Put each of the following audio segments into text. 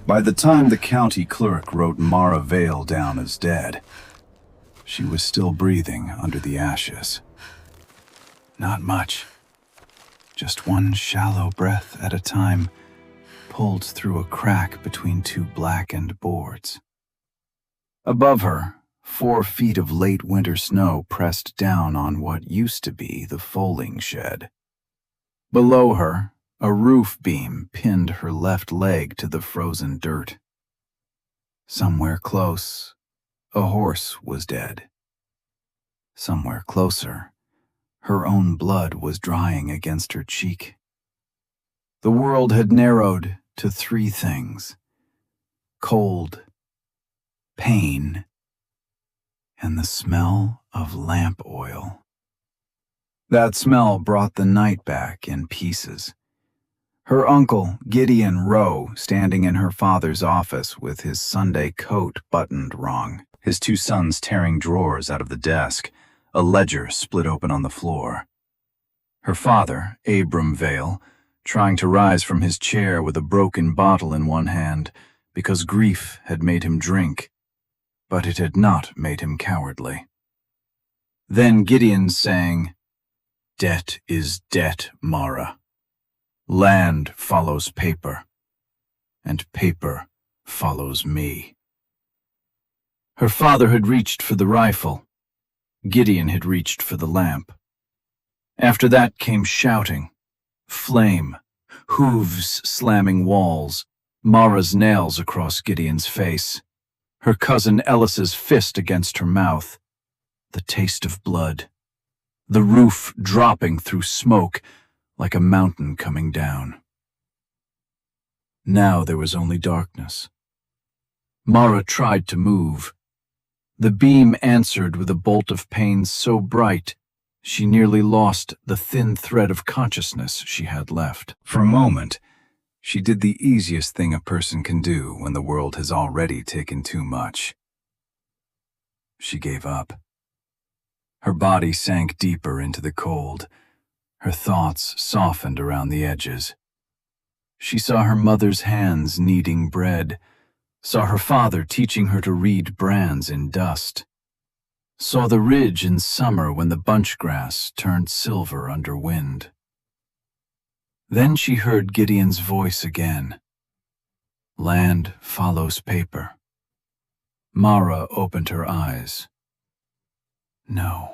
By the time the county clerk wrote Mara Vale down as dead, she was still breathing under the ashes. Not much. Just one shallow breath at a time, pulled through a crack between two blackened boards. Above her, 4 feet of late winter snow pressed down on what used to be the foaling shed. Below her, a roof beam pinned her left leg to the frozen dirt. Somewhere close, a horse was dead. Somewhere closer, her own blood was drying against her cheek. The world had narrowed to 3 things: cold, pain, and the smell of lamp oil. That smell brought the night back in pieces. Her uncle, Gideon Rowe, standing in her father's office with his Sunday coat buttoned wrong, his 2 sons tearing drawers out of the desk, a ledger split open on the floor. Her father, Abram Vale, trying to rise from his chair with a broken bottle in one hand because grief had made him drink, but it had not made him cowardly. Then Gideon sang, "Debt is debt, Mara. Land follows paper, and paper follows me." Her father had reached for the rifle. Gideon had reached for the lamp. After that came shouting, flame, hooves slamming walls, Mara's nails across Gideon's face, her cousin Ellis's fist against her mouth, the taste of blood, the roof dropping through smoke like a mountain coming down. Now there was only darkness. Mara tried to move. The beam answered with a bolt of pain so bright she nearly lost the thin thread of consciousness she had left. For a moment, she did the easiest thing a person can do when the world has already taken too much. She gave up. Her body sank deeper into the cold. Her thoughts softened around the edges. She saw her mother's hands kneading bread, saw her father teaching her to read brands in dust, saw the ridge in summer when the bunch grass turned silver under wind. Then she heard Gideon's voice again. Land follows paper. Mara opened her eyes. No.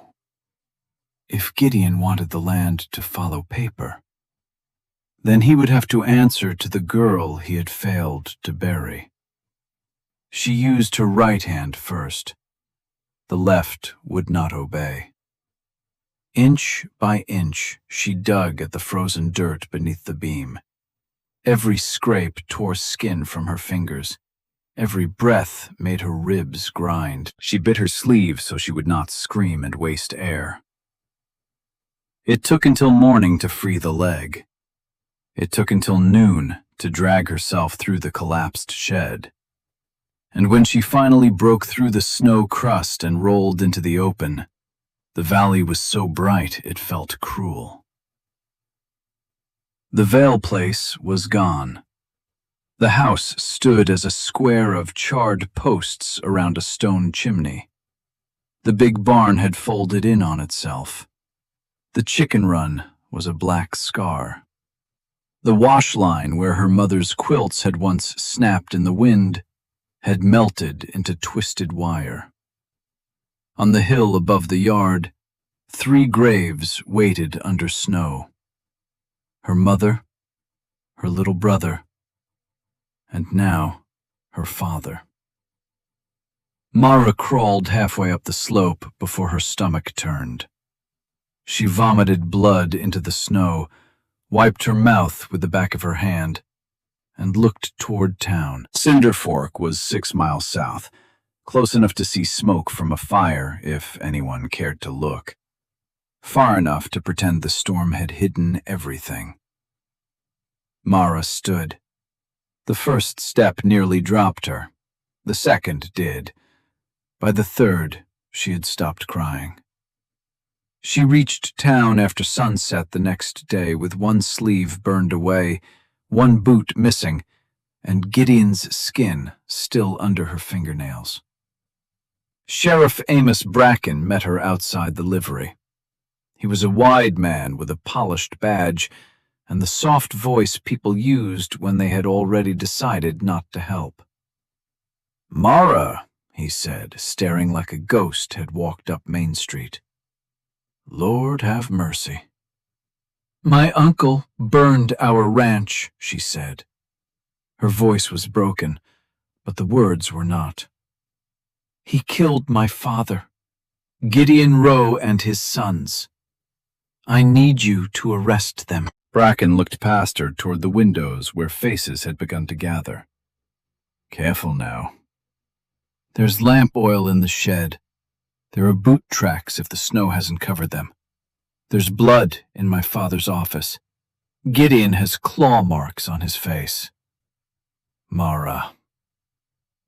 If Gideon wanted the land to follow paper, then he would have to answer to the girl he had failed to bury. She used her right hand first. The left would not obey. Inch by inch, she dug at the frozen dirt beneath the beam. Every scrape tore skin from her fingers. Every breath made her ribs grind. She bit her sleeve so she would not scream and waste air. It took until morning to free the leg. It took until noon to drag herself through the collapsed shed. And when she finally broke through the snow crust and rolled into the open, the valley was so bright it felt cruel. The Vale place was gone. The house stood as a square of charred posts around a stone chimney. The big barn had folded in on itself. The chicken run was a black scar. The wash line where her mother's quilts had once snapped in the wind had melted into twisted wire. On the hill above the yard, 3 graves waited under snow. Her mother, her little brother, and now her father. Mara crawled halfway up the slope before her stomach turned. She vomited blood into the snow, wiped her mouth with the back of her hand, and looked toward town. Cinder Fork was 6 miles south, close enough to see smoke from a fire if anyone cared to look, far enough to pretend the storm had hidden everything. Mara stood. The first step nearly dropped her. The second did. By the third, she had stopped crying. She reached town after sunset the next day with one sleeve burned away, one boot missing, and Gideon's skin still under her fingernails. Sheriff Amos Bracken met her outside the livery. He was a wide man with a polished badge and the soft voice people used when they had already decided not to help. "Mara," he said, staring like a ghost had walked up Main Street. "Lord have mercy." "My uncle burned our ranch," she said. Her voice was broken, but the words were not. "He killed my father, Gideon Rowe and his sons. I need you to arrest them." Bracken looked past her toward the windows where faces had begun to gather. "Careful now. There's lamp oil in the shed. There are boot tracks if the snow hasn't covered them. There's blood in my father's office. Gideon has claw marks on his face. Mara.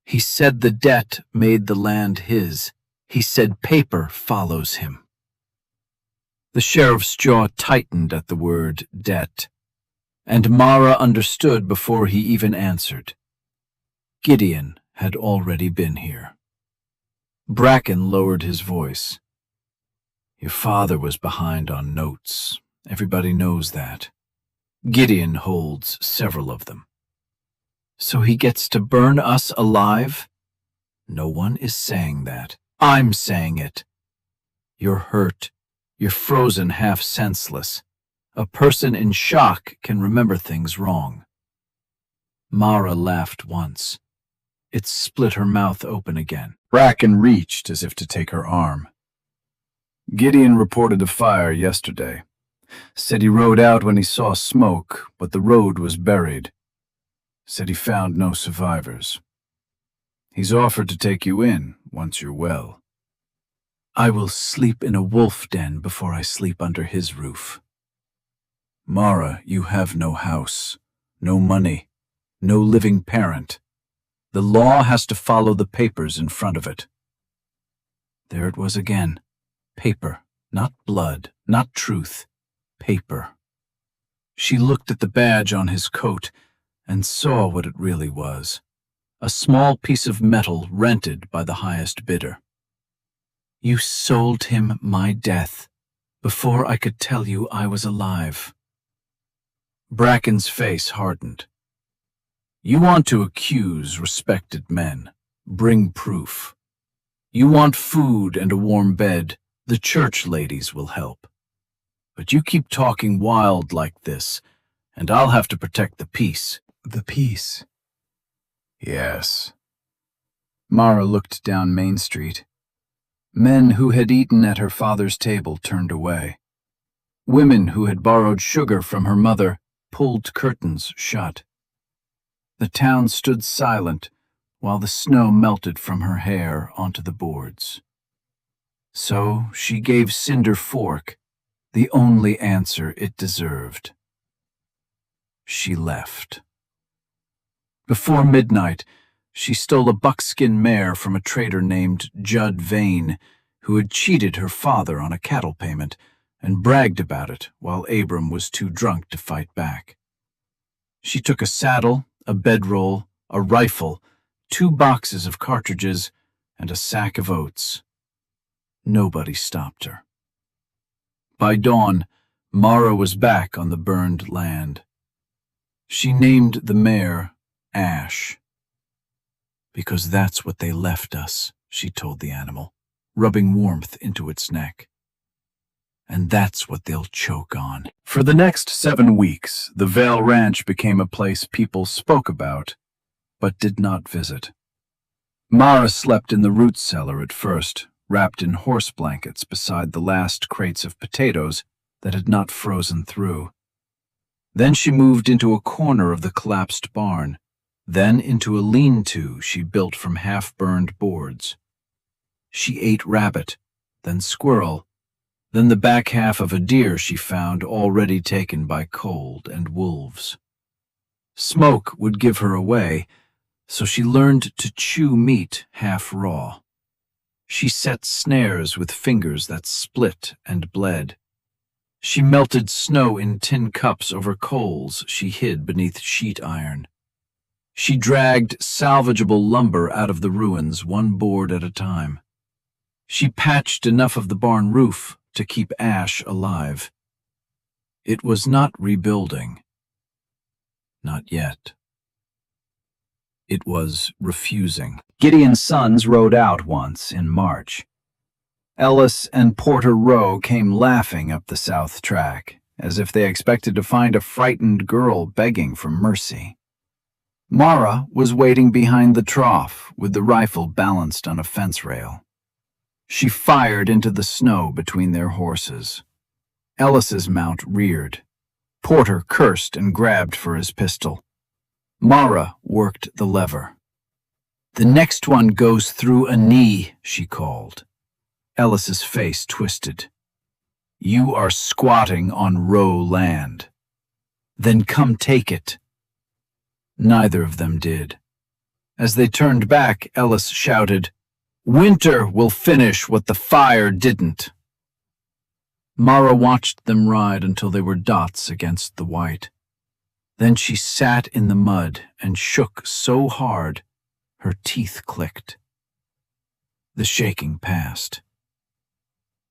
He said the debt made the land his. He said paper follows him." The sheriff's jaw tightened at the word debt, and Mara understood before he even answered. Gideon had already been here. Bracken lowered his voice. "Your father was behind on notes. Everybody knows that. Gideon holds several of them. So he gets to burn us alive? No one is saying that. I'm saying it. You're hurt. You're frozen half senseless. A person in shock can remember things wrong." Mara laughed once. It split her mouth open again. Bracken reached as if to take her arm. "Gideon reported a fire yesterday. Said he rode out when he saw smoke, but the road was buried. Said he found no survivors. He's offered to take you in once you're well." "I will sleep in a wolf den before I sleep under his roof." "Mara, you have no house, no money, no living parent. The law has to follow the papers in front of it." There it was again. Paper, not blood, not truth. Paper. She looked at the badge on his coat and saw what it really was. A small piece of metal rented by the highest bidder. "You sold him my death before I could tell you I was alive." Bracken's face hardened. "You want to accuse respected men. Bring proof. You want food and a warm bed. The church ladies will help. But you keep talking wild like this, and I'll have to protect the peace." "The peace?" "Yes." Mara looked down Main Street. Men who had eaten at her father's table turned away. Women who had borrowed sugar from her mother pulled curtains shut. The town stood silent while the snow melted from her hair onto the boards. So she gave Cinder Fork the only answer it deserved. She left. Before midnight, she stole a buckskin mare from a trader named Judd Vane, who had cheated her father on a cattle payment and bragged about it while Abram was too drunk to fight back. She took a saddle, a bedroll, a rifle, 2 boxes of cartridges, and a sack of oats. Nobody stopped her. By dawn, Mara was back on the burned land. She named the mare Ash. "Because that's what they left us," she told the animal, rubbing warmth into its neck. "And that's what they'll choke on." For the next 7 weeks, the Vale Ranch became a place people spoke about, but did not visit. Mara slept in the root cellar at first, wrapped in horse blankets beside the last crates of potatoes that had not frozen through. Then she moved into a corner of the collapsed barn, then into a lean-to she built from half-burned boards. She ate rabbit, then squirrel, then the back half of a deer she found already taken by cold and wolves. Smoke would give her away, so she learned to chew meat half raw. She set snares with fingers that split and bled. She melted snow in tin cups over coals she hid beneath sheet iron. She dragged salvageable lumber out of the ruins, one board at a time. She patched enough of the barn roof to keep Ash alive. It was not rebuilding. Not yet. It was refusing. Gideon's sons rode out once in March. Ellis and Porter Rowe came laughing up the south track, as if they expected to find a frightened girl begging for mercy. Mara was waiting behind the trough with the rifle balanced on a fence rail. She fired into the snow between their horses. Ellis's mount reared. Porter cursed and grabbed for his pistol. Mara worked the lever. "The next one goes through a knee," she called. Ellis's face twisted. "You are squatting on Rowe land. Then come take it." Neither of them did. As they turned back, Ellis shouted, "Winter will finish what the fire didn't." Mara watched them ride until they were dots against the white. Then she sat in the mud and shook so hard her teeth clicked. The shaking passed.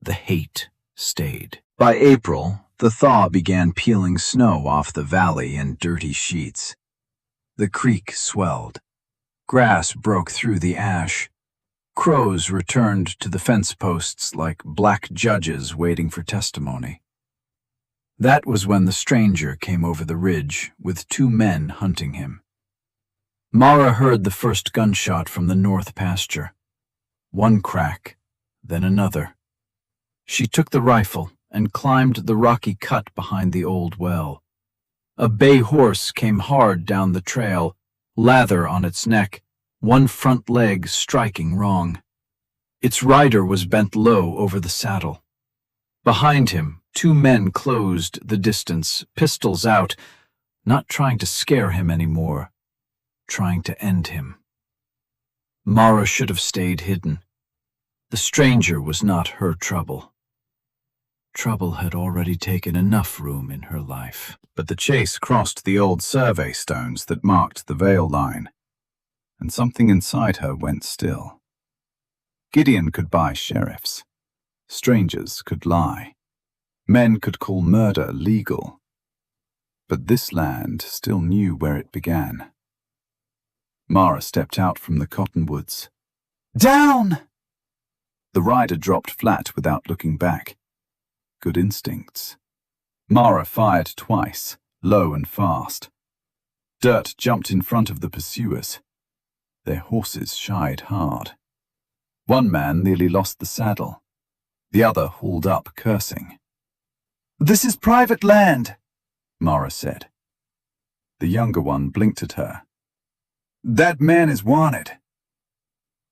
The hate stayed. By April, the thaw began peeling snow off the valley in dirty sheets. The creek swelled. Grass broke through the ash. Crows returned to the fence posts like black judges waiting for testimony. That was when the stranger came over the ridge with 2 men hunting him. Mara heard the first gunshot from the north pasture. One crack, then another. She took the rifle and climbed the rocky cut behind the old well. A bay horse came hard down the trail, lather on its neck, one front leg striking wrong. Its rider was bent low over the saddle. Behind him, 2 men closed the distance, pistols out, not trying to scare him anymore, trying to end him. Mara should have stayed hidden. The stranger was not her trouble. Trouble had already taken enough room in her life. But the chase crossed the old survey stones that marked the Vale line, and something inside her went still. Gideon could buy sheriffs. Strangers could lie. Men could call murder legal. But this land still knew where it began. Mara stepped out from the cottonwoods. "Down!" The rider dropped flat without looking back. Good instincts. Mara fired twice, low and fast. Dirt jumped in front of the pursuers. Their horses shied hard. One man nearly lost the saddle. The other hauled up, cursing. "This is private land," Mara said. The younger one blinked at her. "That man is wanted.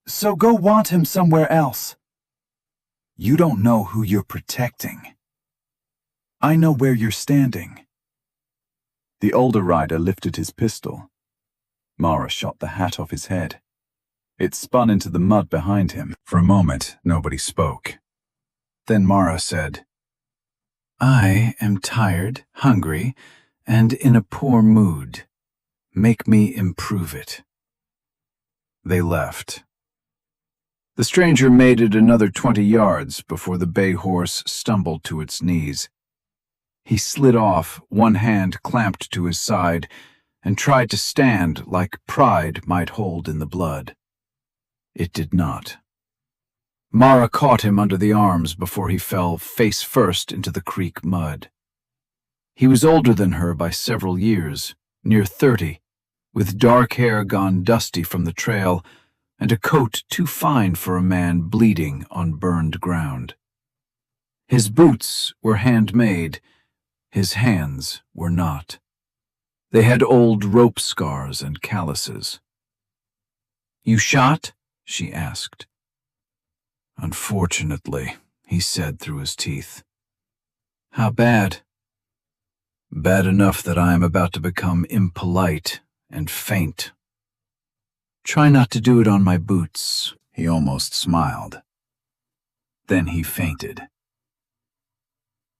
So go want him somewhere else." "You don't know who you're protecting." "I know where you're standing." The older rider lifted his pistol. Mara shot the hat off his head. It spun into the mud behind him. For a moment, nobody spoke. Then Mara said, "I am tired, hungry, and in a poor mood. Make me improve it." They left. The stranger made it another 20 yards before the bay horse stumbled to its knees. He slid off, one hand clamped to his side, and tried to stand like pride might hold in the blood. It did not. Mara caught him under the arms before he fell face first into the creek mud. He was older than her by several years, near 30, with dark hair gone dusty from the trail, and a coat too fine for a man bleeding on burned ground. His boots were handmade. His hands were not. They had old rope scars and calluses. "You shot?" she asked. "Unfortunately," he said through his teeth. "How bad?" "Bad enough that I am about to become impolite and faint." "Try not to do it on my boots." He almost smiled. Then he fainted.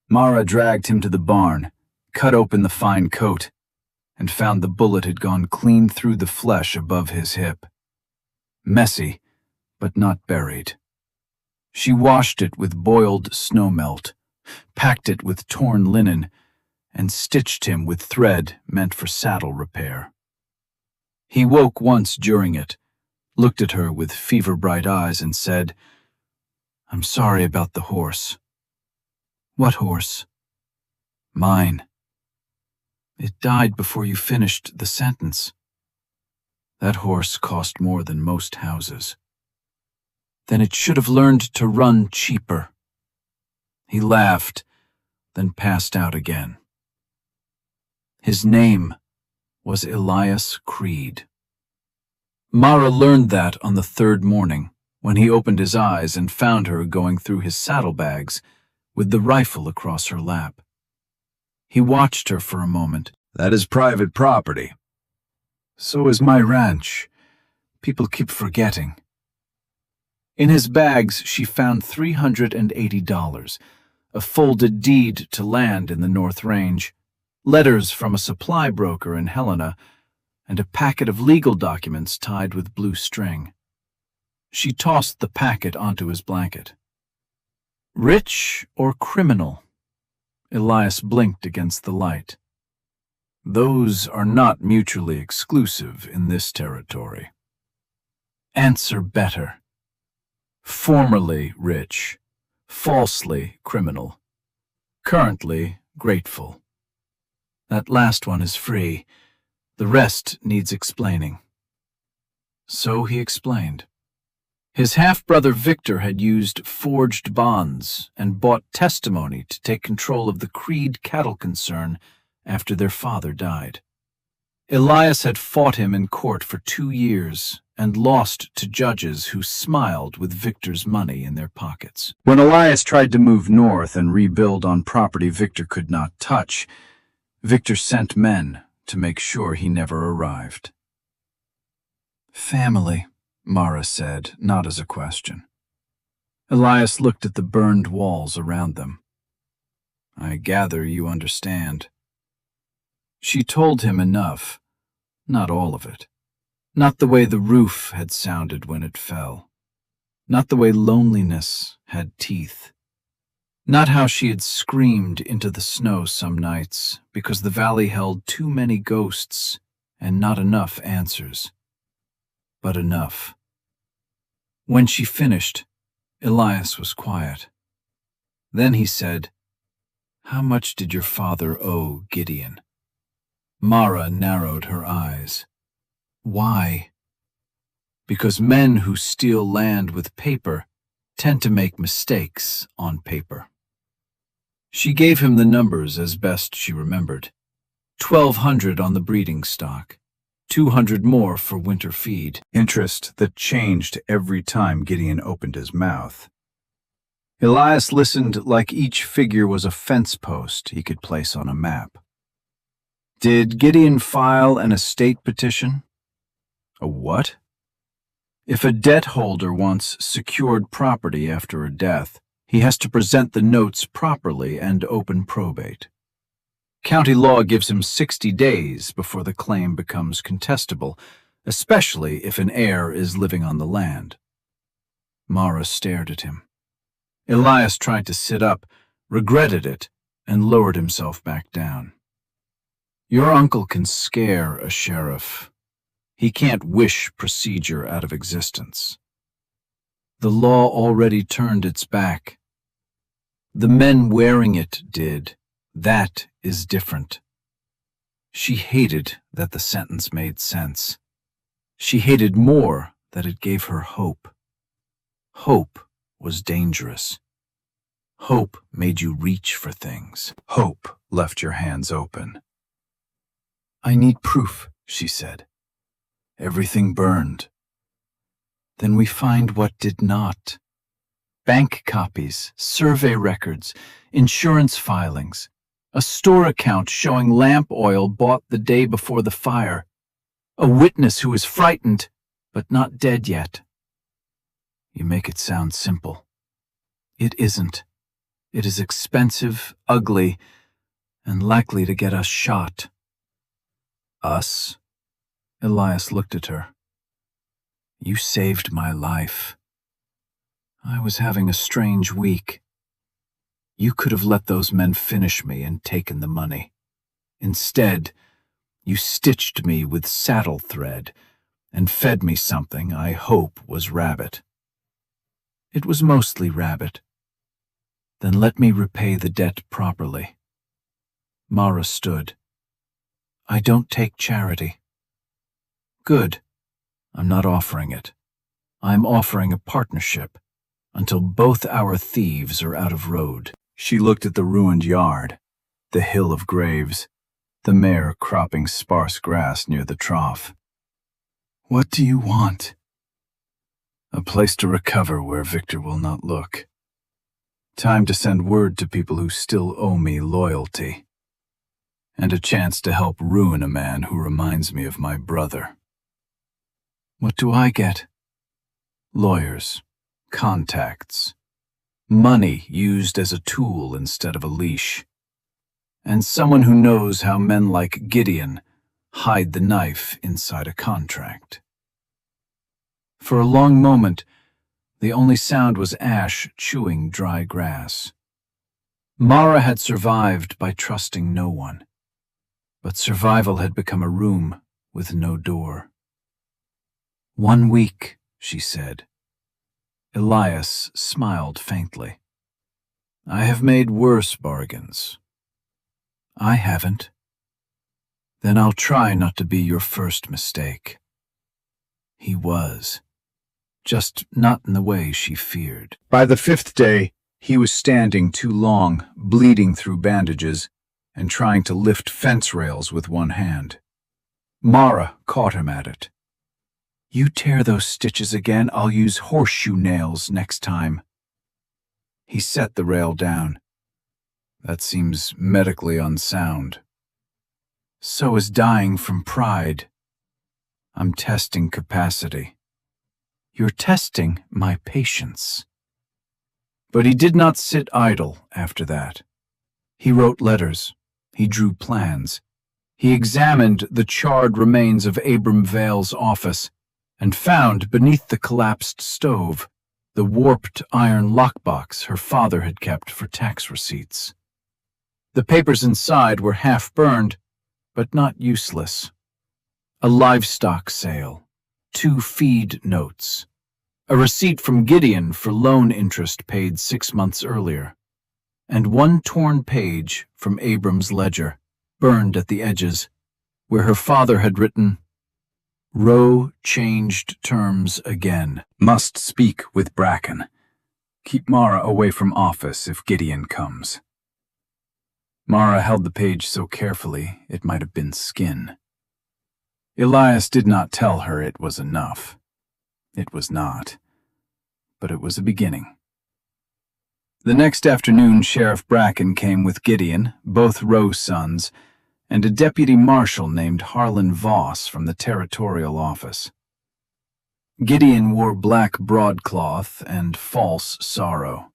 Mara dragged him to the barn, cut open the fine coat, and found the bullet had gone clean through the flesh above his hip. Messy, but not buried. She washed it with boiled snowmelt, packed it with torn linen, and stitched him with thread meant for saddle repair. He woke once during it, looked at her with fever-bright eyes and said, "I'm sorry about the horse." "What horse?" "Mine. It died before you finished the sentence." "That horse cost more than most houses." "Then it should have learned to run cheaper." He laughed, then passed out again. His name was Elias Creed. Mara learned that on the third morning, when he opened his eyes and found her going through his saddlebags with the rifle across her lap. He watched her for a moment. "That is private property." "So is my ranch. People keep forgetting." In his bags, she found $380, a folded deed to land in the North Range, letters from a supply broker in Helena, and a packet of legal documents tied with blue string. She tossed the packet onto his blanket. "Rich or criminal?" Elias blinked against the light. "Those are not mutually exclusive in this territory." "Answer better." "Formerly rich, falsely criminal, currently grateful. That last one is free. The rest needs explaining." So he explained. His half-brother Victor had used forged bonds and bought testimony to take control of the Creed cattle concern after their father died. Elias had fought him in court for 2 years and lost to judges who smiled with Victor's money in their pockets. When Elias tried to move north and rebuild on property Victor could not touch, Victor sent men to make sure he never arrived. "Family," Mara said, not as a question. Elias looked at the burned walls around them. "I gather you understand." She told him enough, not all of it. Not the way the roof had sounded when it fell. Not the way loneliness had teeth. Not how she had screamed into the snow some nights because the valley held too many ghosts and not enough answers. But enough. When she finished, Elias was quiet. Then he said, "How much did your father owe Gideon?" Mara narrowed her eyes. "Why?" "Because men who steal land with paper tend to make mistakes on paper." She gave him the numbers as best she remembered. 1,200 on the breeding stock, 200 more for winter feed, interest that changed every time Gideon opened his mouth. Elias listened like each figure was a fence post he could place on a map. "Did Gideon file an estate petition?" "A what?" "If a debt holder wants secured property after a death, he has to present the notes properly and open probate. County law gives him 60 days before the claim becomes contestable, especially if an heir is living on the land." Mara stared at him. Elias tried to sit up, regretted it, and lowered himself back down. "Your uncle can scare a sheriff. He can't wish procedure out of existence. The law already turned its back. The men wearing it did. That is different." She hated that the sentence made sense. She hated more that it gave her hope. Hope was dangerous. Hope made you reach for things. Hope left your hands open. "I need proof," she said. "Everything burned." "Then we find what did not. Bank copies, survey records, insurance filings, a store account showing lamp oil bought the day before the fire, a witness who is frightened but not dead yet." "You make it sound simple." "It isn't. It is expensive, ugly, and likely to get us shot." Us? Elias looked at her. You saved my life. I was having a strange week. You could have let those men finish me and taken the money. Instead, you stitched me with saddle thread and fed me something I hope was rabbit. It was mostly rabbit. Then let me repay the debt properly. Mara stood. I don't take charity. Good. I'm not offering it. I'm offering a partnership until both our thieves are out of road. She looked at the ruined yard, the hill of graves, the mare cropping sparse grass near the trough. What do you want? A place to recover where Victor will not look. Time to send word to people who still owe me loyalty. And a chance to help ruin a man who reminds me of my brother. What do I get? Lawyers, contacts, money used as a tool instead of a leash, and someone who knows how men like Gideon hide the knife inside a contract. For a long moment, the only sound was Ash chewing dry grass. Mara had survived by trusting no one, but survival had become a room with no door. 1 week, she said. Elias smiled faintly. I have made worse bargains. I haven't. Then I'll try not to be your first mistake. He was. Just not in the way she feared. By the 5th day, he was standing too long, bleeding through bandages, and trying to lift fence rails with one hand. Mara caught him at it. You tear those stitches again, I'll use horseshoe nails next time. He set the rail down. That seems medically unsound. So is dying from pride. I'm testing capacity. You're testing my patience. But he did not sit idle after that. He wrote letters. He drew plans. He examined the charred remains of Abram Vale's office and found beneath the collapsed stove the warped iron lockbox her father had kept for tax receipts. The papers inside were half burned, but not useless. A livestock sale, 2 feed notes, a receipt from Gideon for loan interest paid 6 months earlier, and 1 torn page from Abram's ledger, burned at the edges, where her father had written, Roe changed terms again. Must speak with Bracken. Keep Mara away from office if Gideon comes. Mara held the page so carefully it might have been skin. Elias did not tell her it was enough. It was not. But it was a beginning. The next afternoon, Sheriff Bracken came with Gideon, both Roe sons, and a deputy marshal named Harlan Voss from the territorial office. Gideon wore black broadcloth and false sorrow.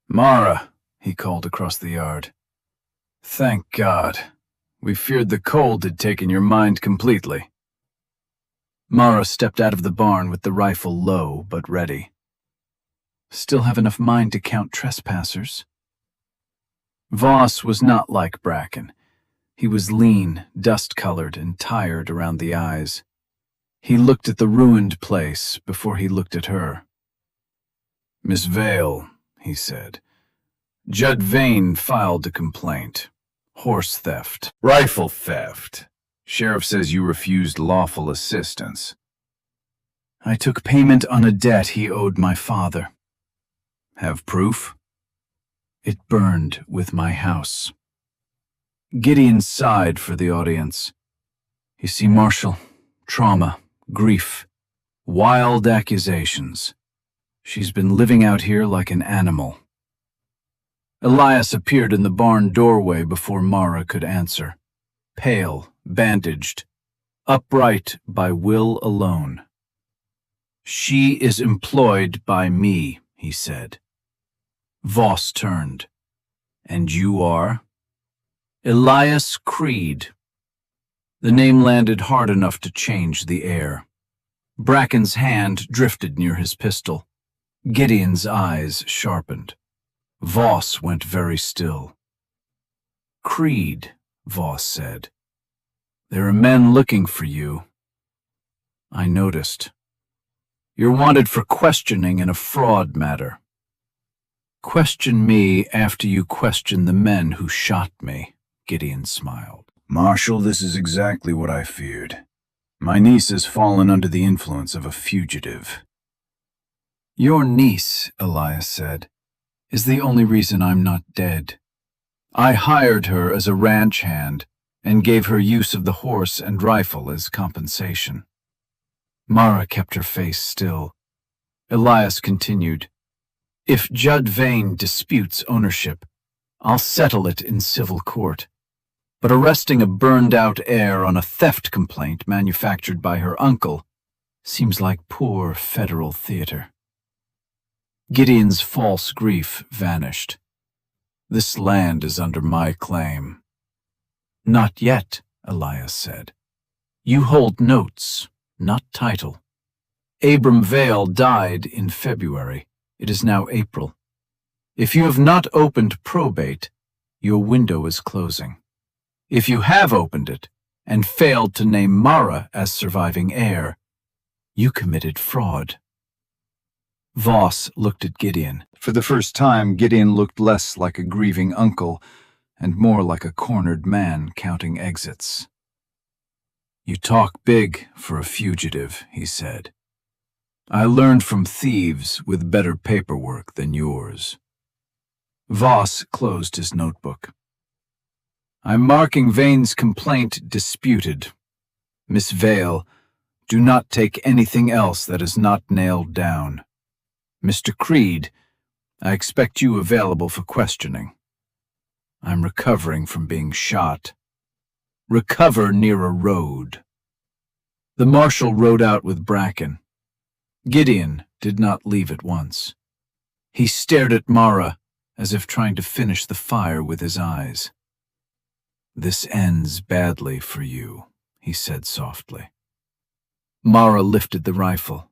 Mara, he called across the yard. Thank God. We feared the cold had taken your mind completely. Mara stepped out of the barn with the rifle low but ready. Still have enough mind to count trespassers? Voss was not like Bracken. He was lean, dust-colored, and tired around the eyes. He looked at the ruined place before he looked at her. Miss Vale, he said. Judd Vane filed a complaint. Horse theft. Rifle theft. Sheriff says you refused lawful assistance. I took payment on a debt he owed my father. Have proof? It burned with my house. Gideon sighed for the audience. You see, Marshal, trauma, grief, wild accusations. She's been living out here like an animal. Elias appeared in the barn doorway before Mara could answer, pale, bandaged, upright by will alone. She is employed by me, he said. Voss turned. And you are? Elias Creed. The name landed hard enough to change the air. Bracken's hand drifted near his pistol. Gideon's eyes sharpened. Voss went very still. "Creed," Voss said. "There are men looking for you." I noticed. "You're wanted for questioning in a fraud matter." "Question me after you question the men who shot me," Gideon smiled. "Marshal, this is exactly what I feared. My niece has fallen under the influence of a fugitive." "Your niece," Elias said, "is the only reason I'm not dead. I hired her as a ranch hand and gave her use of the horse and rifle as compensation." Mara kept her face still. Elias continued, "If Judd Vane disputes ownership, I'll settle it in civil court. But arresting a burned-out heir on a theft complaint manufactured by her uncle seems like poor federal theater." Gideon's false grief vanished. "This land is under my claim." "Not yet," Elias said. "You hold notes, not title. Abram Vale died in February. It is now April. If you have not opened probate, your window is closing. If you have opened it and failed to name Mara as surviving heir, you committed fraud." Voss looked at Gideon. For the first time, Gideon looked less like a grieving uncle and more like a cornered man counting exits. "You talk big for a fugitive," he said. "I learned from thieves with better paperwork than yours." Voss closed his notebook. "I'm marking Vane's complaint disputed. Miss Vale, do not take anything else that is not nailed down. Mr. Creed, I expect you available for questioning. I'm recovering from being shot. Recover near a road." The marshal rode out with Bracken. Gideon did not leave at once. He stared at Mara as if trying to finish the fire with his eyes. "This ends badly for you," he said softly. Mara lifted the rifle.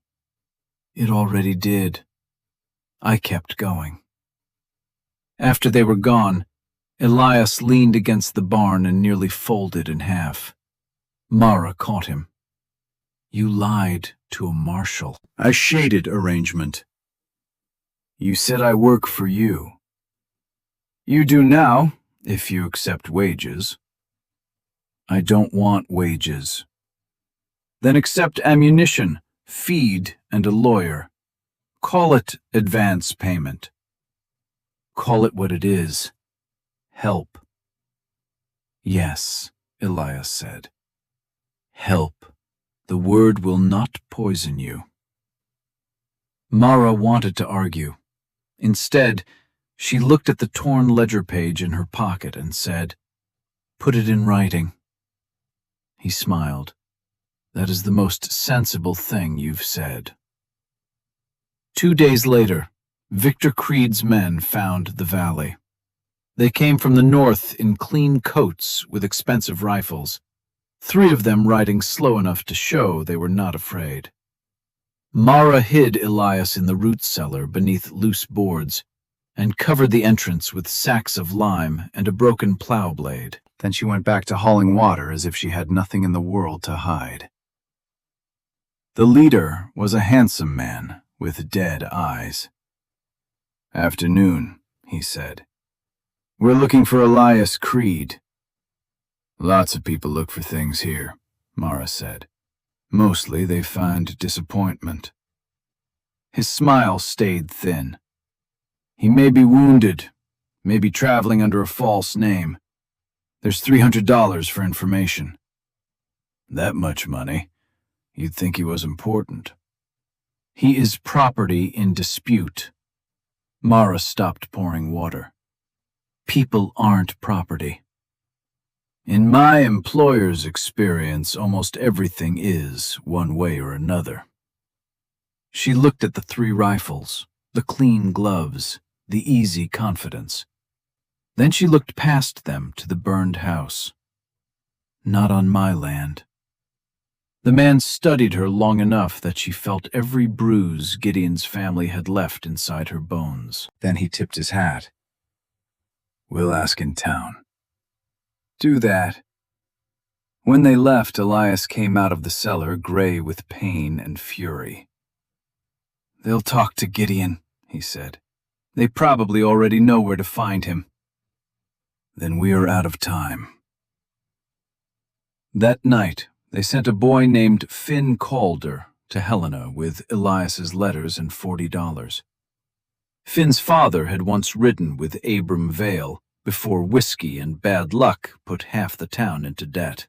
"It already did." I kept going. After they were gone, Elias leaned against the barn and nearly folded in half. Mara caught him. "You lied to a marshal." "A shaded arrangement. You said I work for you." "You do now, if you accept wages." "I don't want wages." "Then accept ammunition, feed, and a lawyer. Call it advance payment." "Call it what it is. Help." "Yes," Elias said. "Help. The word will not poison you." Mara wanted to argue. Instead, she looked at the torn ledger page in her pocket and said, "Put it in writing." He smiled. "That is the most sensible thing you've said." 2 days later, Victor Creed's men found the Vale. They came from the north in clean coats with expensive rifles, 3 of them riding slow enough to show they were not afraid. Mara hid Elias in the root cellar beneath loose boards and covered the entrance with sacks of lime and a broken plow blade. Then she went back to hauling water as if she had nothing in the world to hide. The leader was a handsome man with dead eyes. "Afternoon," he said. "We're looking for Elias Creed." "Lots of people look for things here," Mara said. "Mostly they find disappointment." His smile stayed thin. "He may be wounded, may be traveling under a false name. There's $300 for information." "That much money? You'd think he was important." "He is property in dispute." Mara stopped pouring water. "People aren't property." "In my employer's experience, almost everything is, one way or another." She looked at the 3 rifles, the clean gloves, the easy confidence. Then she looked past them to the burned house. Not on my land. The man studied her long enough that she felt every bruise Gideon's family had left inside her bones. Then he tipped his hat. We'll ask in town. Do that. When they left, Elias came out of the cellar gray with pain and fury. They'll talk to Gideon, he said. They probably already know where to find him. Then we are out of time. That night, they sent a boy named Finn Calder to Helena with Elias's letters and $40. Finn's father had once ridden with Abram Vale before whiskey and bad luck put half the town into debt.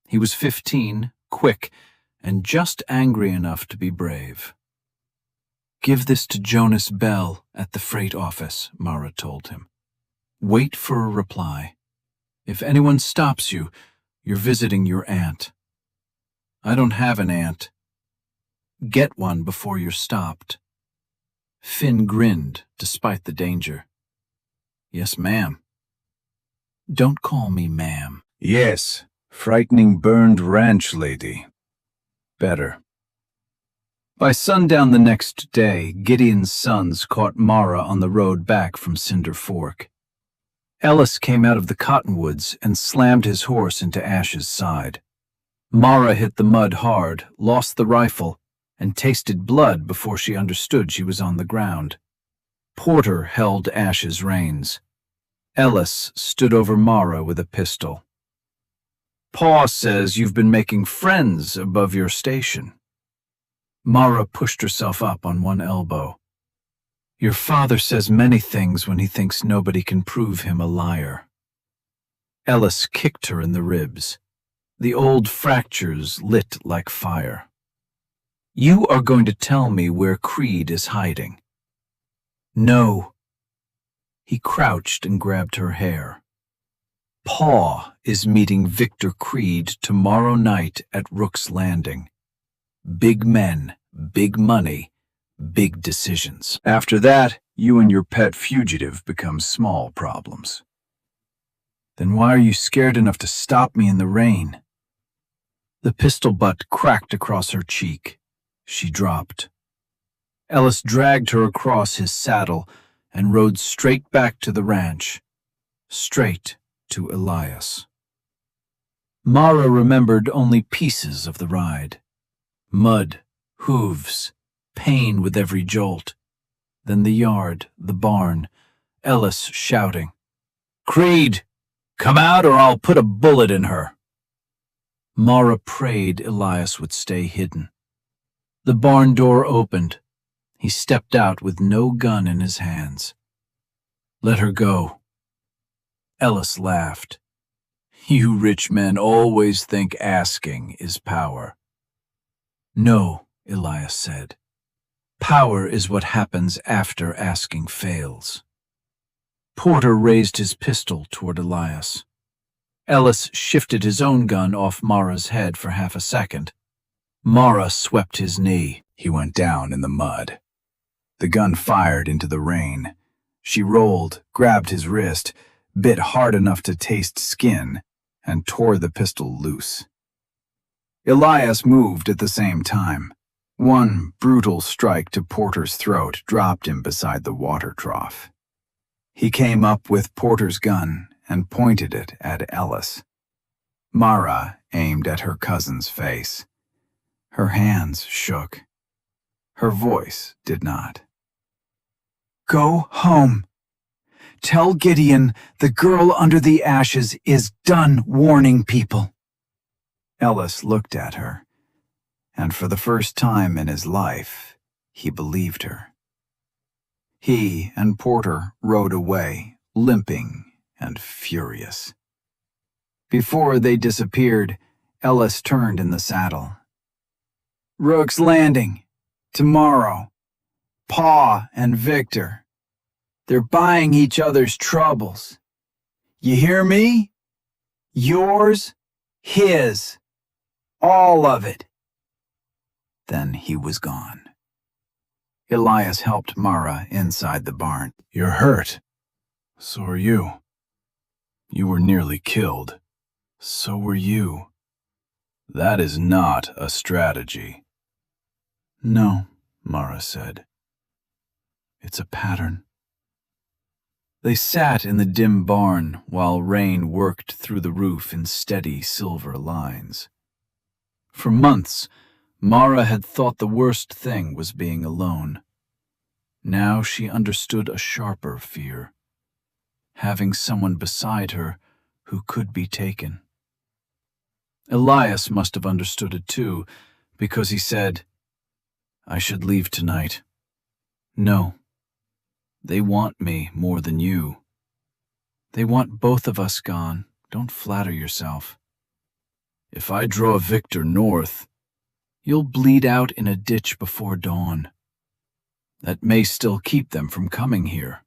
He was 15, quick, and just angry enough to be brave. Give this to Jonas Bell at the freight office, Mara told him. Wait for a reply. If anyone stops you, you're visiting your aunt. I don't have an aunt. Get one before you're stopped. Finn grinned, despite the danger. Yes, ma'am. Don't call me ma'am. Yes, frightening burned ranch lady. Better. By sundown the next day, Gideon's sons caught Mara on the road back from Cinder Fork. Ellis came out of the cottonwoods and slammed his horse into Ash's side. Mara hit the mud hard, lost the rifle, and tasted blood before she understood she was on the ground. Porter held Ash's reins. Ellis stood over Mara with a pistol. Pa says you've been making friends above your station. Mara pushed herself up on one elbow. Your father says many things when he thinks nobody can prove him a liar. Ellis kicked her in the ribs. The old fractures lit like fire. You are going to tell me where Creed is hiding. No. He crouched and grabbed her hair. Pa is meeting Victor Creed tomorrow night at Rook's Landing. Big men, big money, big decisions. After that, you and your pet fugitive become small problems. Then why are you scared enough to stop me in the rain? The pistol butt cracked across her cheek. She dropped. Ellis dragged her across his saddle and rode straight back to the ranch, straight to Elias. Mara remembered only pieces of the ride. Mud, hooves, pain with every jolt. Then the yard, the barn, Ellis shouting, Creed, come out or I'll put a bullet in her. Mara prayed Elias would stay hidden. The barn door opened. He stepped out with no gun in his hands. Let her go. Ellis laughed. You rich men always think asking is power. No, Elias said. Power is what happens after asking fails. Porter raised his pistol toward Elias. Ellis shifted his own gun off Mara's head for half a second. Mara swept his knee. He went down in the mud. The gun fired into the rain. She rolled, grabbed his wrist, bit hard enough to taste skin, and tore the pistol loose. Elias moved at the same time. One brutal strike to Porter's throat dropped him beside the water trough. He came up with Porter's gun and pointed it at Ellis. Mara aimed at her cousin's face. Her hands shook. Her voice did not. Go home. Tell Gideon the girl under the ashes is done warning people. Ellis looked at her, and for the first time in his life, he believed her. He and Porter rode away, limping and furious. Before they disappeared, Ellis turned in the saddle. Rook's Landing, tomorrow. Pa and Victor. They're buying each other's troubles. You hear me? Yours, his, all of it. Then he was gone. Elias helped Mara inside the barn. You're hurt. So are you. You were nearly killed. So were you. That is not a strategy. No, Mara said. It's a pattern. They sat in the dim barn while rain worked through the roof in steady silver lines. For months, Mara had thought the worst thing was being alone. Now she understood a sharper fear, having someone beside her who could be taken. Elias must have understood it too, because he said, "I should leave tonight." "No. They want me more than you. They want both of us gone. Don't flatter yourself. If I draw Victor north, you'll bleed out in a ditch before dawn. That may still keep them from coming here."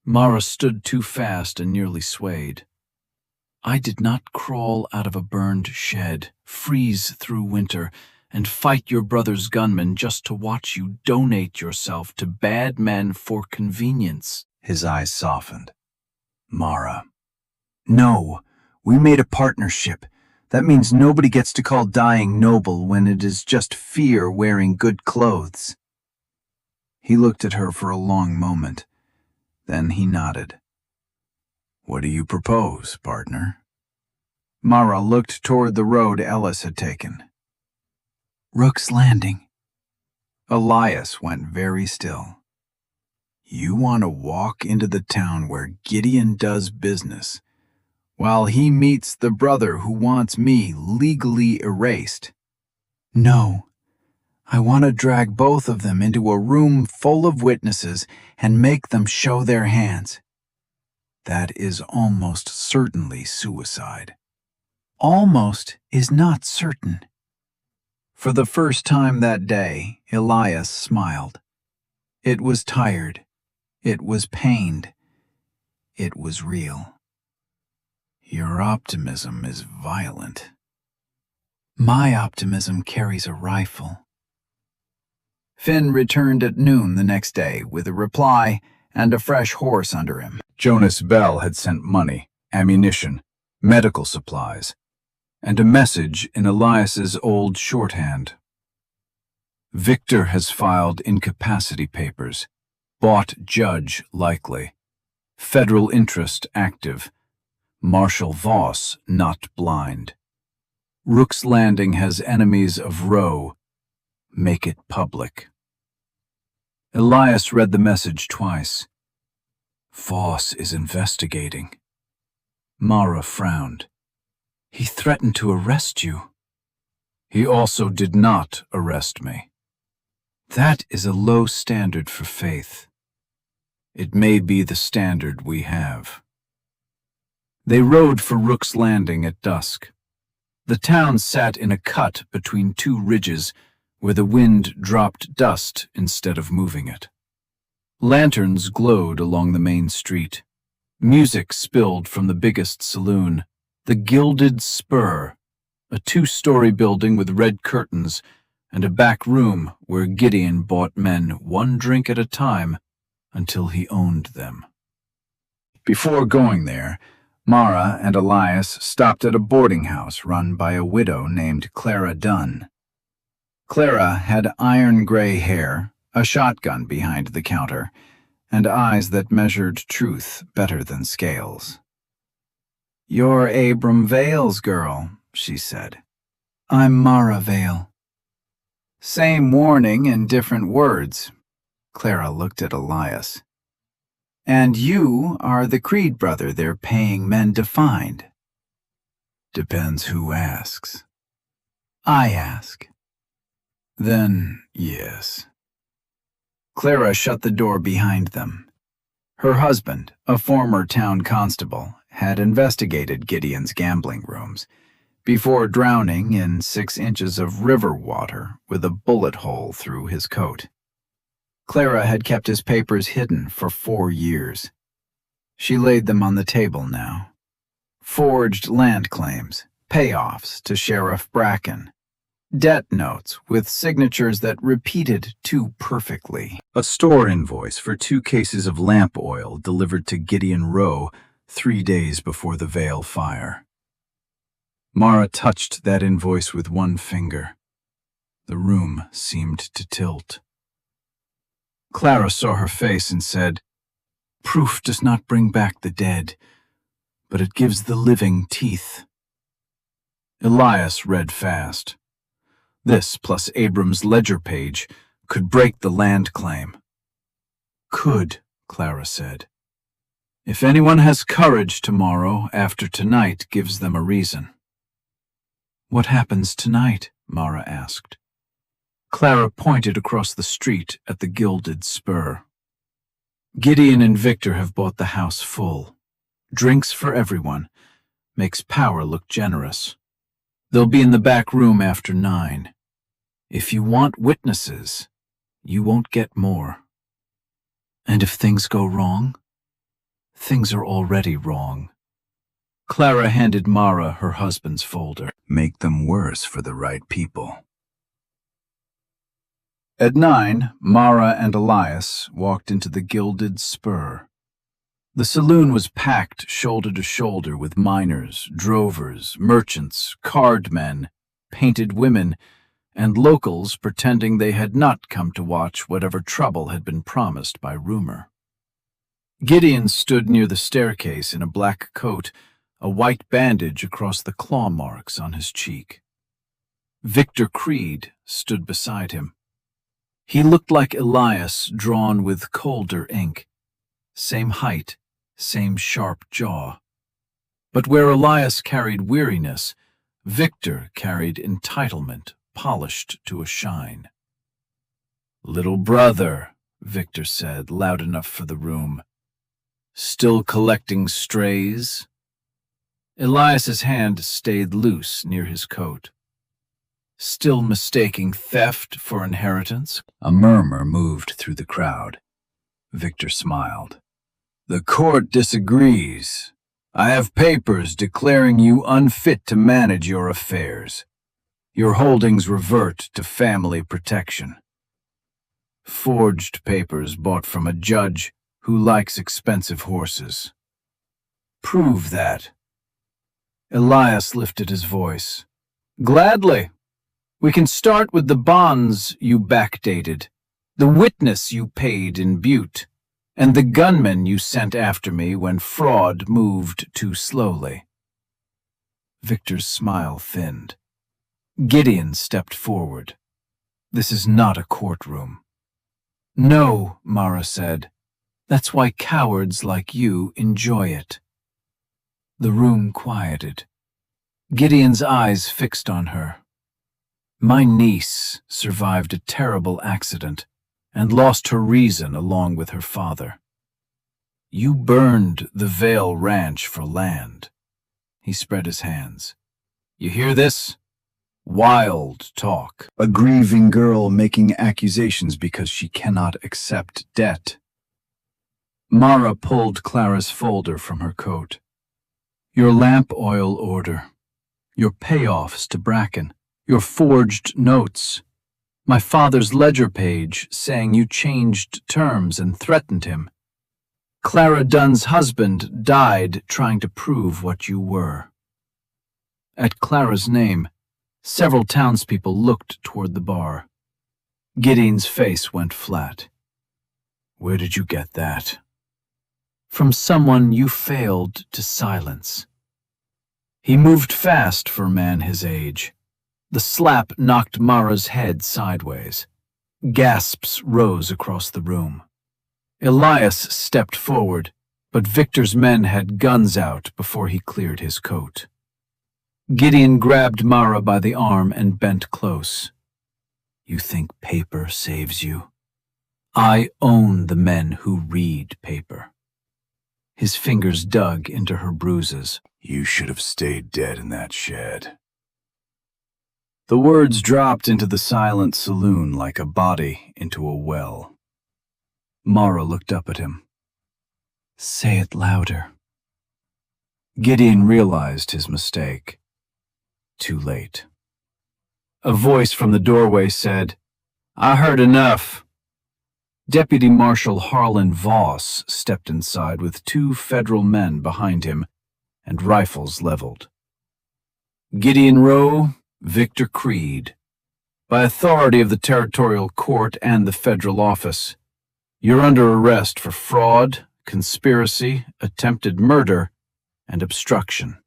Mara stood too fast and nearly swayed. "I did not crawl out of a burned shed, freeze through winter, and fight your brother's gunmen just to watch you donate yourself to bad men for convenience." His eyes softened. "Mara." "No, we made a partnership. That means nobody gets to call dying noble when it is just fear wearing good clothes." He looked at her for a long moment. Then he nodded. "What do you propose, partner?" Mara looked toward the road Ellis had taken. "Rook's Landing." Elias went very still. "You want to walk into the town where Gideon does business, while he meets the brother who wants me legally erased?" "No. I want to drag both of them into a room full of witnesses and make them show their hands." "That is almost certainly suicide." "Almost is not certain." For the first time that day, Elias smiled. It was tired. It was pained. It was real. "Your optimism is violent." "My optimism carries a rifle." Finn returned at noon the next day with a reply and a fresh horse under him. Jonas Bell had sent money, ammunition, medical supplies, and a message in Elias's old shorthand. "Victor has filed incapacity papers. Bought judge likely. Federal interest active. Marshal Voss not blind. Rook's Landing has enemies of Roe. Make it public." Elias read the message twice. "Voss is investigating." Mara frowned. "He threatened to arrest you." "He also did not arrest me." "That is a low standard for faith." "It may be the standard we have." They rode for Rook's Landing at dusk. The town sat in a cut between two ridges where the wind dropped dust instead of moving it. Lanterns glowed along the main street. Music spilled from the biggest saloon, the Gilded Spur, a 2-story building with red curtains and a back room where Gideon bought men one drink at a time until he owned them. Before going there, Mara and Elias stopped at a boarding house run by a widow named Clara Dunn. Clara had iron-gray hair, a shotgun behind the counter, and eyes that measured truth better than scales. "You're Abram Vale's girl," she said. "I'm Mara Vale." "Same warning in different words." Clara looked at Elias. "And you are the Creed brother they're paying men to find." "Depends who asks." "I ask." "Then, yes." Clara shut the door behind them. Her husband, a former town constable, had investigated Gideon's gambling rooms before drowning in 6 inches of river water with a bullet hole through his coat. Clara had kept his papers hidden for 4 years. She laid them on the table now. Forged land claims, payoffs to Sheriff Bracken, debt notes with signatures that repeated too perfectly. A store invoice for 2 cases of lamp oil delivered to Gideon Rowe 3 days before the Vale fire. Mara touched that invoice with one finger. The room seemed to tilt. Clara saw her face and said, "Proof does not bring back the dead, but it gives the living teeth." Elias read fast. This, plus Abram's ledger page, could break the land claim. "Could," Clara said. "If anyone has courage tomorrow after tonight gives them a reason." "What happens tonight?" Mara asked. Clara pointed across the street at the gilded spur. "Gideon and Victor have bought the house full. Drinks for everyone. Makes Power look generous. They'll be in the back room after 9. If you want witnesses, you won't get more." "And if things go wrong?" "Things are already wrong." Clara handed Mara her husband's folder. "Make them worse for the right people." At 9, Mara and Elias walked into the gilded spur. The saloon was packed shoulder to shoulder with miners, drovers, merchants, cardmen, painted women, and locals pretending they had not come to watch whatever trouble had been promised by rumor. Gideon stood near the staircase in a black coat, a white bandage across the claw marks on his cheek. Victor Creed stood beside him. He looked like Elias drawn with colder ink. Same height, same sharp jaw. But where Elias carried weariness, Victor carried entitlement, polished to a shine. "Little brother," Victor said, loud enough for the room. "Still collecting strays?" Elias's hand stayed loose near his coat. "Still mistaking theft for inheritance?" A murmur moved through the crowd. Victor smiled. "The court disagrees. I have papers declaring you unfit to manage your affairs. Your holdings revert to family protection." "Forged papers bought from a judge who likes expensive horses." "Prove that." Elias lifted his voice. "Gladly. We can start with the bonds you backdated, the witness you paid in Butte, and the gunman you sent after me when fraud moved too slowly." Victor's smile thinned. Gideon stepped forward. "This is not a courtroom." "No," Mara said. "That's why cowards like you enjoy it." The room quieted. Gideon's eyes fixed on her. "My niece survived a terrible accident and lost her reason along with her father. You burned the Vale ranch for land." He spread his hands. "You hear this? Wild talk. A grieving girl making accusations because she cannot accept debt." Mara pulled Clara's folder from her coat. "Your lamp oil order. Your payoffs to Bracken. Your forged notes. My father's ledger page saying you changed terms and threatened him. Clara Dunn's husband died trying to prove what you were." At Clara's name, several townspeople looked toward the bar. Gideon's face went flat. "Where did you get that?" "From someone you failed to silence." He moved fast for a man his age. The slap knocked Mara's head sideways. Gasps rose across the room. Elias stepped forward, but Victor's men had guns out before he cleared his coat. Gideon grabbed Mara by the arm and bent close. "You think paper saves you? I own the men who read paper." His fingers dug into her bruises. "You should have stayed dead in that shed." The words dropped into the silent saloon like a body into a well. Mara looked up at him. "Say it louder." Gideon realized his mistake. Too late. A voice from the doorway said, "I heard enough." Deputy Marshal Harlan Voss stepped inside with 2 federal men behind him and rifles leveled. Gideon Rowe, Victor Creed. By authority of the Territorial Court and the Federal Office, you're under arrest for fraud, conspiracy, attempted murder, and obstruction.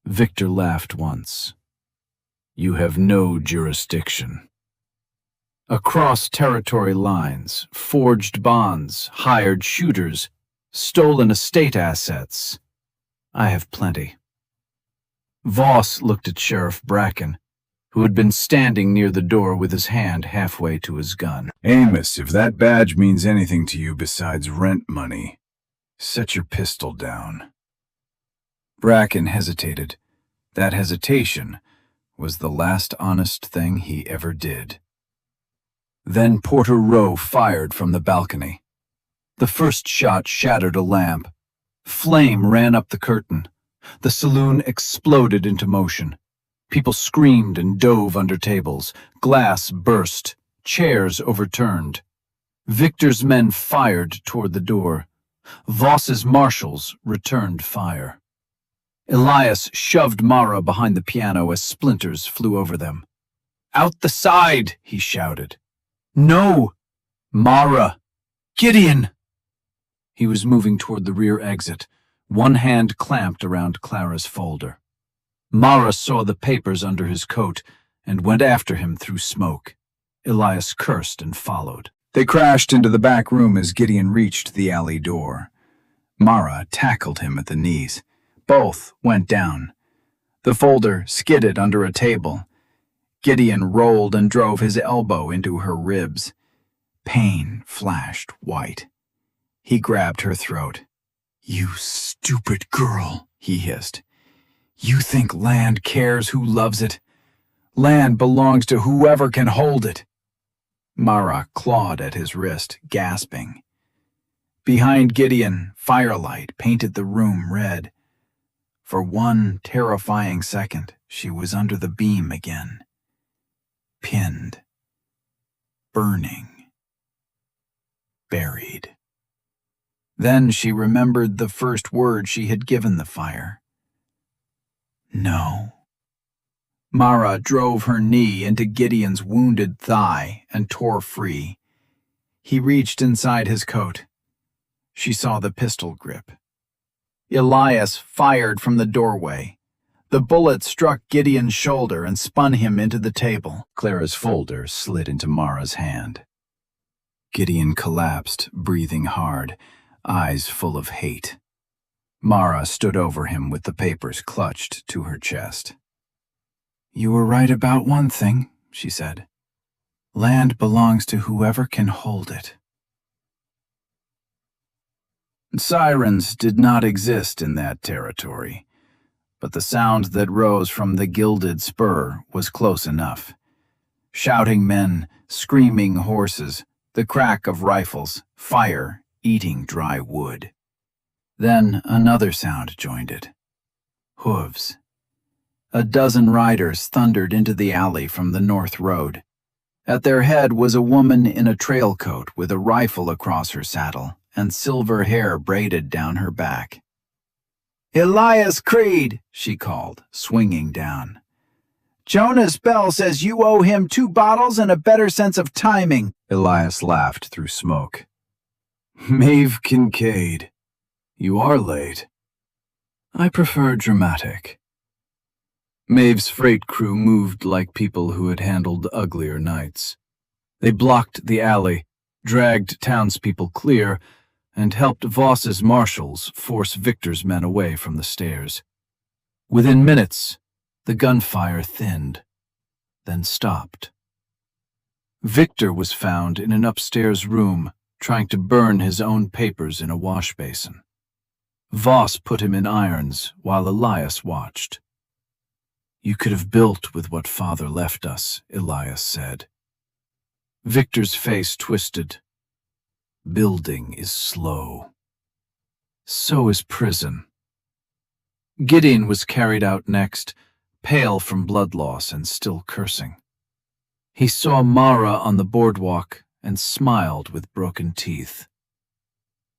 Victor laughed once. You have no jurisdiction. Across territory lines, forged bonds, hired shooters, stolen estate assets. I have plenty. Voss looked at Sheriff Bracken, who had been standing near the door with his hand halfway to his gun. Amos, if that badge means anything to you besides rent money, set your pistol down. Bracken hesitated. That hesitation was the last honest thing he ever did. Then Porter Rowe fired from the balcony. The first shot shattered a lamp. Flame ran up the curtain. The saloon exploded into motion. People screamed and dove under tables. Glass burst. Chairs overturned. Victor's men fired toward the door. Voss's marshals returned fire. Elias shoved Mara behind the piano as splinters flew over them. Out the side, he shouted. No! Mara! Gideon! He was moving toward the rear exit, one hand clamped around Clara's folder. Mara saw the papers under his coat and went after him through smoke. Elias cursed and followed. They crashed into the back room as Gideon reached the alley door. Mara tackled him at the knees. Both went down. The folder skidded under a table. Gideon rolled and drove his elbow into her ribs. Pain flashed white. He grabbed her throat. You stupid girl, he hissed. You think land cares who loves it? Land belongs to whoever can hold it. Mara clawed at his wrist, gasping. Behind Gideon, firelight painted the room red. For one terrifying second, she was under the beam again. Pinned. Burning. Buried. Then she remembered the first word she had given the fire. No. Mara drove her knee into Gideon's wounded thigh and tore free. He reached inside his coat. She saw the pistol grip. Elias fired from the doorway. The bullet struck Gideon's shoulder and spun him into the table. Clara's folder slid into Mara's hand. Gideon collapsed, breathing hard, eyes full of hate. Mara stood over him with the papers clutched to her chest. You were right about one thing, she said. Land belongs to whoever can hold it. Sirens did not exist in that territory, but the sound that rose from the gilded spur was close enough. Shouting men, screaming horses, the crack of rifles, fire eating dry wood. Then another sound joined it. Hooves. A dozen riders thundered into the alley from the north road. At their head was a woman in a trail coat with a rifle across her saddle and silver hair braided down her back. Elias Creed, she called, swinging down. Jonas Bell says you owe him 2 bottles and a better sense of timing. Elias laughed through smoke. Maeve Kincaid, you are late. I prefer dramatic. Maeve's freight crew moved like people who had handled uglier nights. They blocked the alley, dragged townspeople clear, and helped Voss's marshals force Victor's men away from the stairs. Within minutes, the gunfire thinned, then stopped. Victor was found in an upstairs room, trying to burn his own papers in a wash basin. Voss put him in irons while Elias watched. You could have built with what Father left us, Elias said. Victor's face twisted. Building is slow. So is prison. Gideon was carried out next, pale from blood loss and still cursing. He saw Mara on the boardwalk and smiled with broken teeth.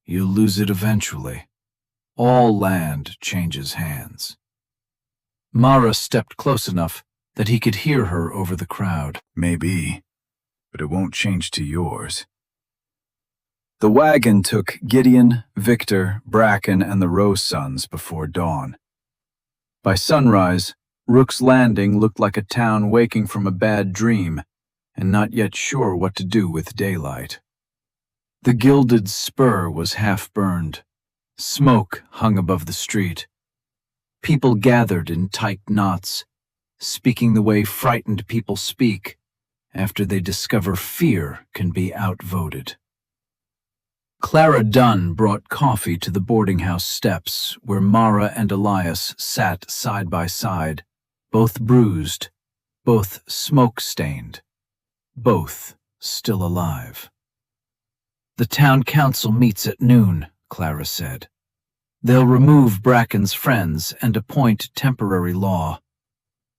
You'll lose it eventually. All land changes hands. Mara stepped close enough that he could hear her over the crowd. Maybe, but it won't change to yours. The wagon took Gideon, Victor, Bracken, and the Rose sons before dawn. By sunrise, Rook's Landing looked like a town waking from a bad dream and not yet sure what to do with daylight. The gilded spur was half burned. Smoke hung above the street. People gathered in tight knots, speaking the way frightened people speak after they discover fear can be outvoted. Clara Dunn brought coffee to the boarding house steps where Mara and Elias sat side by side, both bruised, both smoke-stained, both still alive. "The town council meets at noon," Clara said. "They'll remove Bracken's friends and appoint temporary law.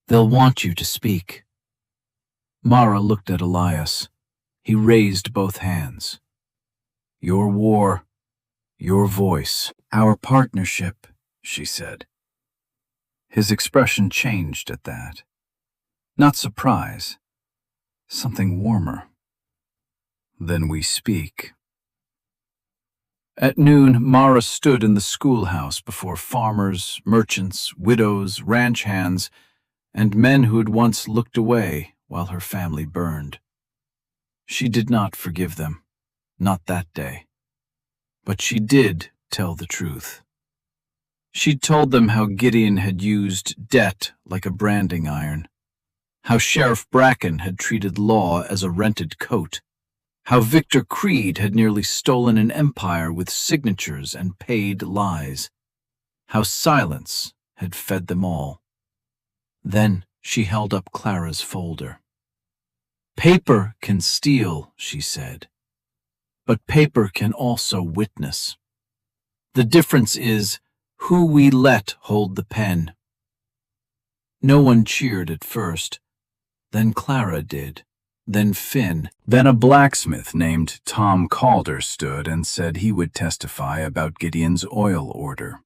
They'll want you to speak." Mara looked at Elias. He raised both hands. "Your war, your voice, our partnership," she said. His expression changed at that. Not surprise, something warmer. "Then we speak." At noon, Mara stood in the schoolhouse before farmers, merchants, widows, ranch hands, and men who had once looked away while her family burned. She did not forgive them. Not that day. But she did tell the truth. She told them how Gideon had used debt like a branding iron, how Sheriff Bracken had treated law as a rented coat, how Victor Creed had nearly stolen an empire with signatures and paid lies, how silence had fed them all. Then she held up Clara's folder. "Paper can steal," she said. "But paper can also witness. The difference is who we let hold the pen." No one cheered at first. Then Clara did. Then Finn. Then a blacksmith named Tom Calder stood and said he would testify about Gideon's oil order.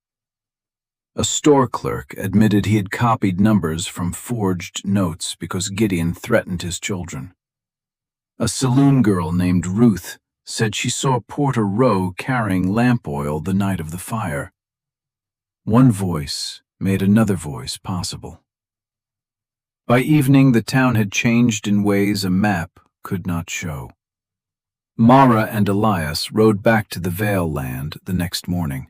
A store clerk admitted he had copied numbers from forged notes because Gideon threatened his children. A saloon girl named Ruth said she saw Porter Rowe carrying lamp oil the night of the fire. One voice made another voice possible. By evening, the town had changed in ways a map could not show. Mara and Elias rode back to the Vale land the next morning.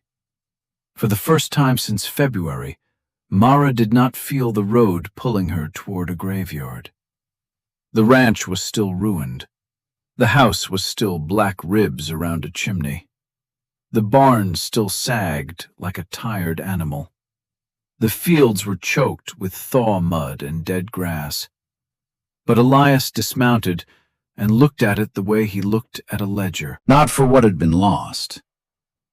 For the first time since February, Mara did not feel the road pulling her toward a graveyard. The ranch was still ruined. The house was still black ribs around a chimney. The barn still sagged like a tired animal. The fields were choked with thaw mud and dead grass. But Elias dismounted and looked at it the way he looked at a ledger, not for what had been lost,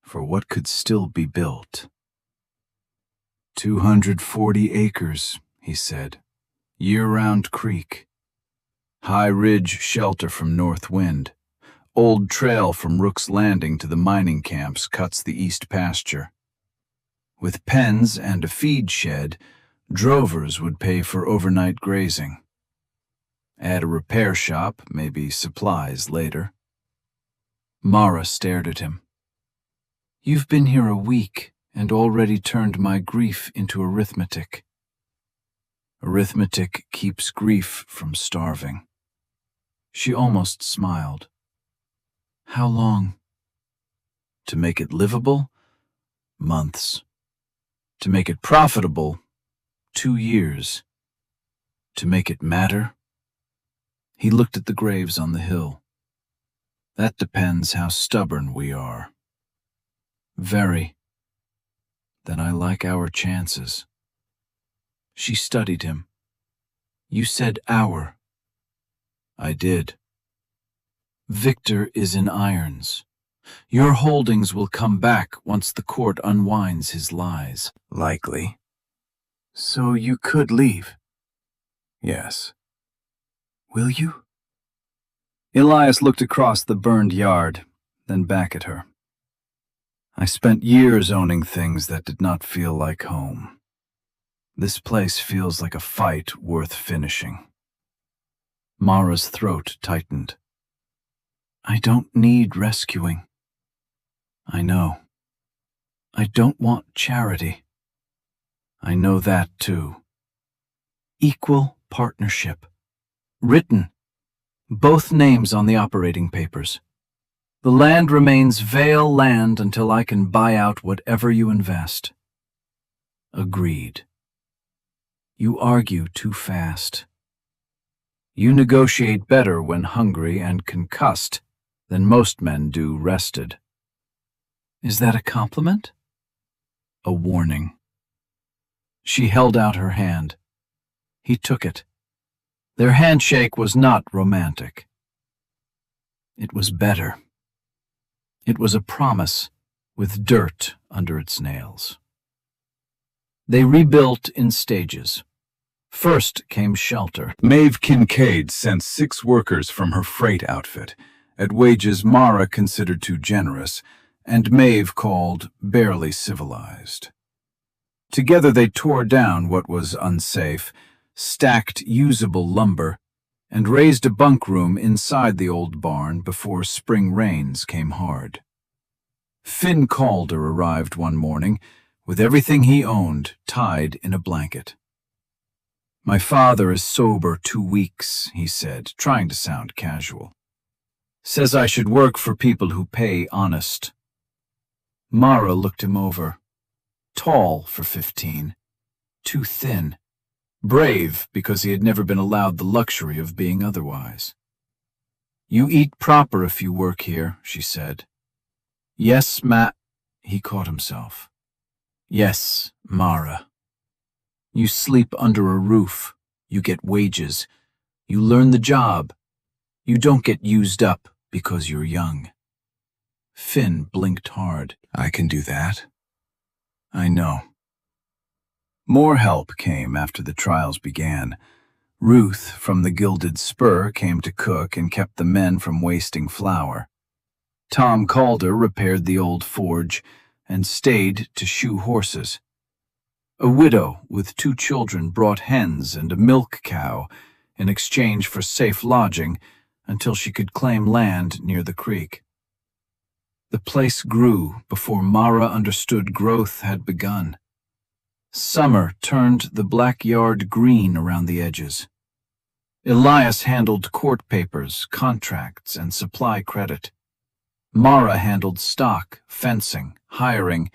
for what could still be built. 240 acres, he said, year-round creek. High ridge shelter from north wind. Old trail from Rook's Landing to the mining camps cuts the east pasture. With pens and a feed shed, drovers would pay for overnight grazing. Add a repair shop, maybe supplies later. Mara stared at him. "You've been here a week and already turned my grief into arithmetic." "Arithmetic keeps grief from starving." She almost smiled. "How long?" "To make it livable? Months. To make it profitable? 2 years. To make it matter?" He looked at the graves on the hill. "That depends how stubborn we are." "Very. Then I like our chances." She studied him. "You said our." "I did." "Victor is in irons. Your holdings will come back once the court unwinds his lies." "Likely." "So you could leave." "Yes." "Will you?" Elias looked across the burned yard, then back at her. "I spent years owning things that did not feel like home. This place feels like a fight worth finishing. Mara's throat tightened. I don't need rescuing. I know. I don't want charity. I know that too. Equal partnership. Written. Both names on the operating papers. The land remains Vale land until I can buy out whatever you invest. Agreed. You argue too fast. You negotiate better when hungry and concussed than most men do rested. Is that a compliment? A warning. She held out her hand. He took it. Their handshake was not romantic. It was better. It was a promise with dirt under its nails. They rebuilt in stages. First came shelter. Maeve Kincaid sent 6 workers from her freight outfit, at wages Mara considered too generous, and Maeve called barely civilized. Together they tore down what was unsafe, stacked usable lumber, and raised a bunk room inside the old barn before spring rains came hard. Finn Calder arrived one morning, with everything he owned tied in a blanket. My father is sober 2 weeks, he said, trying to sound casual. Says I should work for people who pay honest. Mara looked him over. Tall for 15. Too thin. Brave because he had never been allowed the luxury of being otherwise. You eat proper if you work here, she said. Yes, he caught himself. Yes, Mara. You sleep under a roof. You get wages. You learn the job. You don't get used up because you're young. Finn blinked hard. I can do that. I know. More help came after the trials began. Ruth from the Gilded Spur came to cook and kept the men from wasting flour. Tom Calder repaired the old forge and stayed to shoe horses. A widow with 2 children brought hens and a milk cow in exchange for safe lodging until she could claim land near the creek. The place grew before Mara understood growth had begun. Summer turned the black yard green around the edges. Elias handled court papers, contracts, and supply credit. Mara handled stock, fencing, hiring,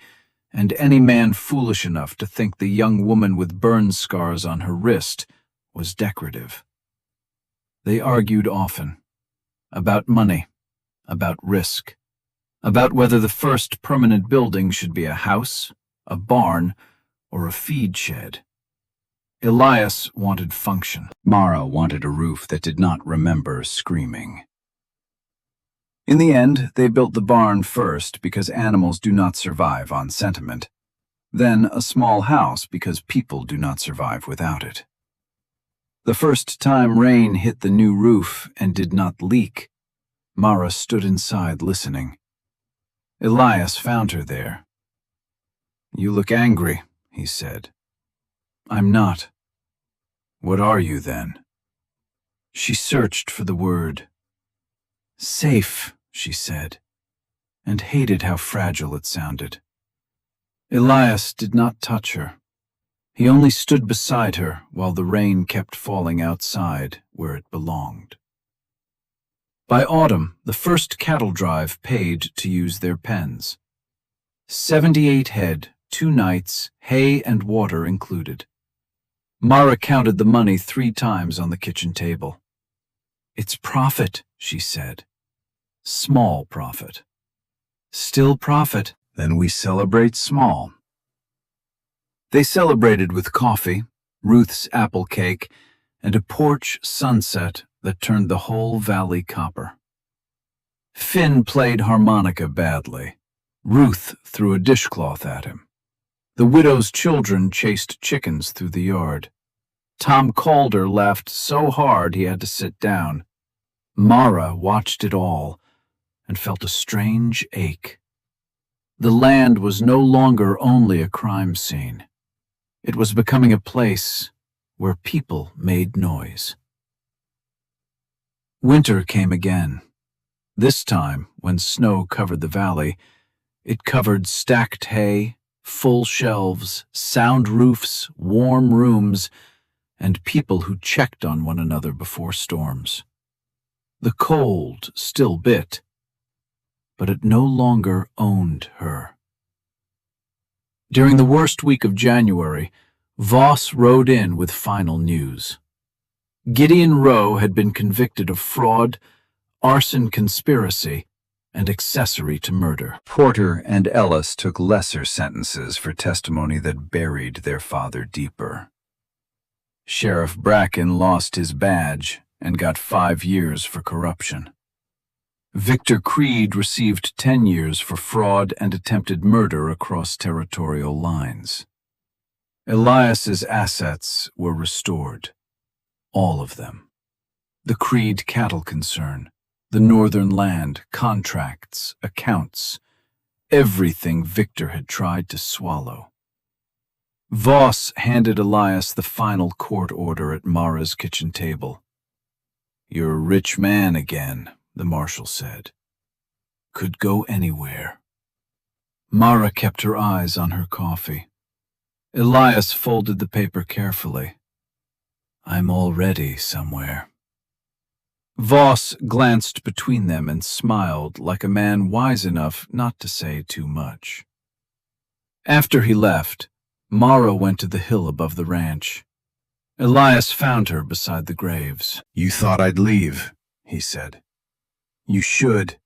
and any man foolish enough to think the young woman with burn scars on her wrist was decorative. They argued often. About money, about risk, about whether the first permanent building should be a house, a barn, or a feed shed. Elias wanted function. Mara wanted a roof that did not remember screaming. In the end, they built the barn first because animals do not survive on sentiment, then a small house because people do not survive without it. The first time rain hit the new roof and did not leak, Mara stood inside listening. Elias found her there. You look angry, he said. I'm not. What are you then? She searched for the word. Safe, she said, and hated how fragile it sounded. Elias did not touch her. He only stood beside her while the rain kept falling outside where it belonged. By autumn, the first cattle drive paid to use their pens. 78 head, 2 nights, hay and water included. Mara counted the money 3 times on the kitchen table. It's profit, she said. Small profit. Still profit, then we celebrate small. They celebrated with coffee, Ruth's apple cake, and a porch sunset that turned the whole valley copper. Finn played harmonica badly. Ruth threw a dishcloth at him. The widow's children chased chickens through the yard. Tom Calder laughed so hard he had to sit down. Mara watched it all and felt a strange ache. The land was no longer only a crime scene. It was becoming a place where people made noise. Winter came again. This time, when snow covered the valley, it covered stacked hay, full shelves, sound roofs, warm rooms, and people who checked on one another before storms. The cold still bit, but it no longer owned her. During the worst week of January, Voss rode in with final news. Gideon Rowe had been convicted of fraud, arson conspiracy, and accessory to murder. Porter and Ellis took lesser sentences for testimony that buried their father deeper. Sheriff Bracken lost his badge and got 5 years for corruption. Victor Creed received 10 years for fraud and attempted murder across territorial lines. Elias's assets were restored. All of them. The Creed cattle concern, the northern land, contracts, accounts, everything Victor had tried to swallow. Voss handed Elias the final court order at Mara's kitchen table. "You're a rich man again," the marshal said. "Could go anywhere." Mara kept her eyes on her coffee. Elias folded the paper carefully. "I'm already somewhere." Voss glanced between them and smiled like a man wise enough not to say too much. After he left, Mara went to the hill above the ranch. Elias found her beside the graves. "You thought I'd leave," he said. "You should."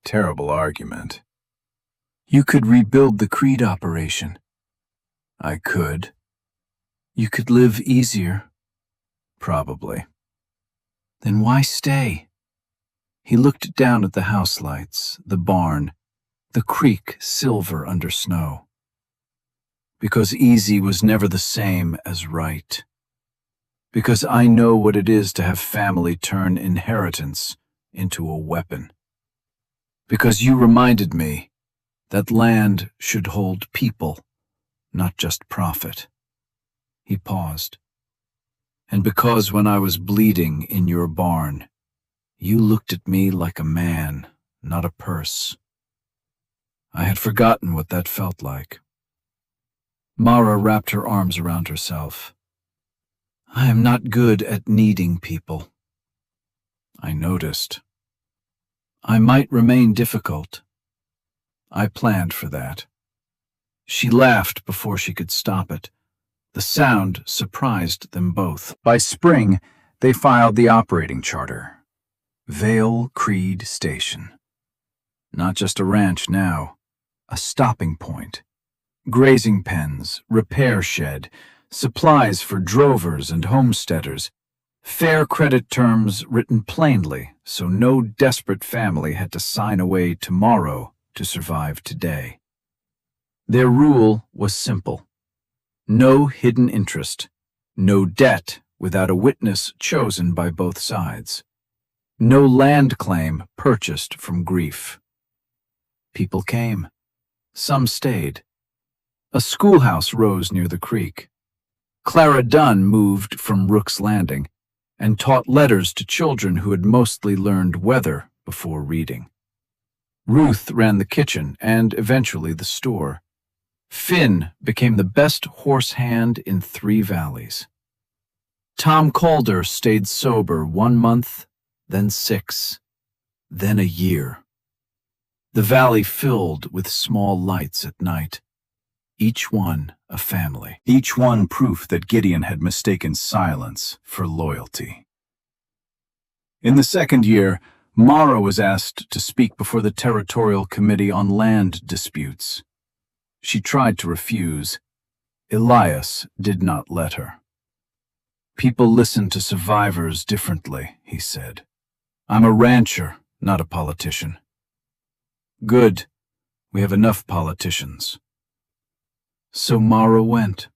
Terrible argument. "You could rebuild the Creed operation." "I could." "You could live easier." "Probably." "Then why stay?" He looked down at the house lights, the barn, the creek silver under snow. "Because easy was never the same as right. Because I know what it is to have family turn inheritance into a weapon. Because you reminded me that land should hold people, not just profit." He paused. "And because when I was bleeding in your barn, you looked at me like a man, not a purse. I had forgotten what that felt like." Mara wrapped her arms around herself. "I am not good at needing people." "I noticed." "I might remain difficult. I planned for that." She laughed before she could stop it. The sound surprised them both. By spring, they filed the operating charter. Vale Creed Station. Not just a ranch now, a stopping point. Grazing pens, repair shed, supplies for drovers and homesteaders, fair credit terms written plainly so no desperate family had to sign away tomorrow to survive today. Their rule was simple. No hidden interest, no debt without a witness chosen by both sides, no land claim purchased from grief. People came. Some stayed. A schoolhouse rose near the creek. Clara Dunn moved from Rook's Landing and taught letters to children who had mostly learned weather before reading. Ruth ran the kitchen and eventually the store. Finn became the best horse hand in 3 valleys. Tom Calder stayed sober 1 month, then 6, then a year. The valley filled with small lights at night, each one a family. Each one proof that Gideon had mistaken silence for loyalty. In the 2nd year, Mara was asked to speak before the Territorial Committee on Land Disputes. She tried to refuse. Elias did not let her. "People listen to survivors differently," he said. "I'm a rancher, not a politician." "Good. We have enough politicians." So Mara went.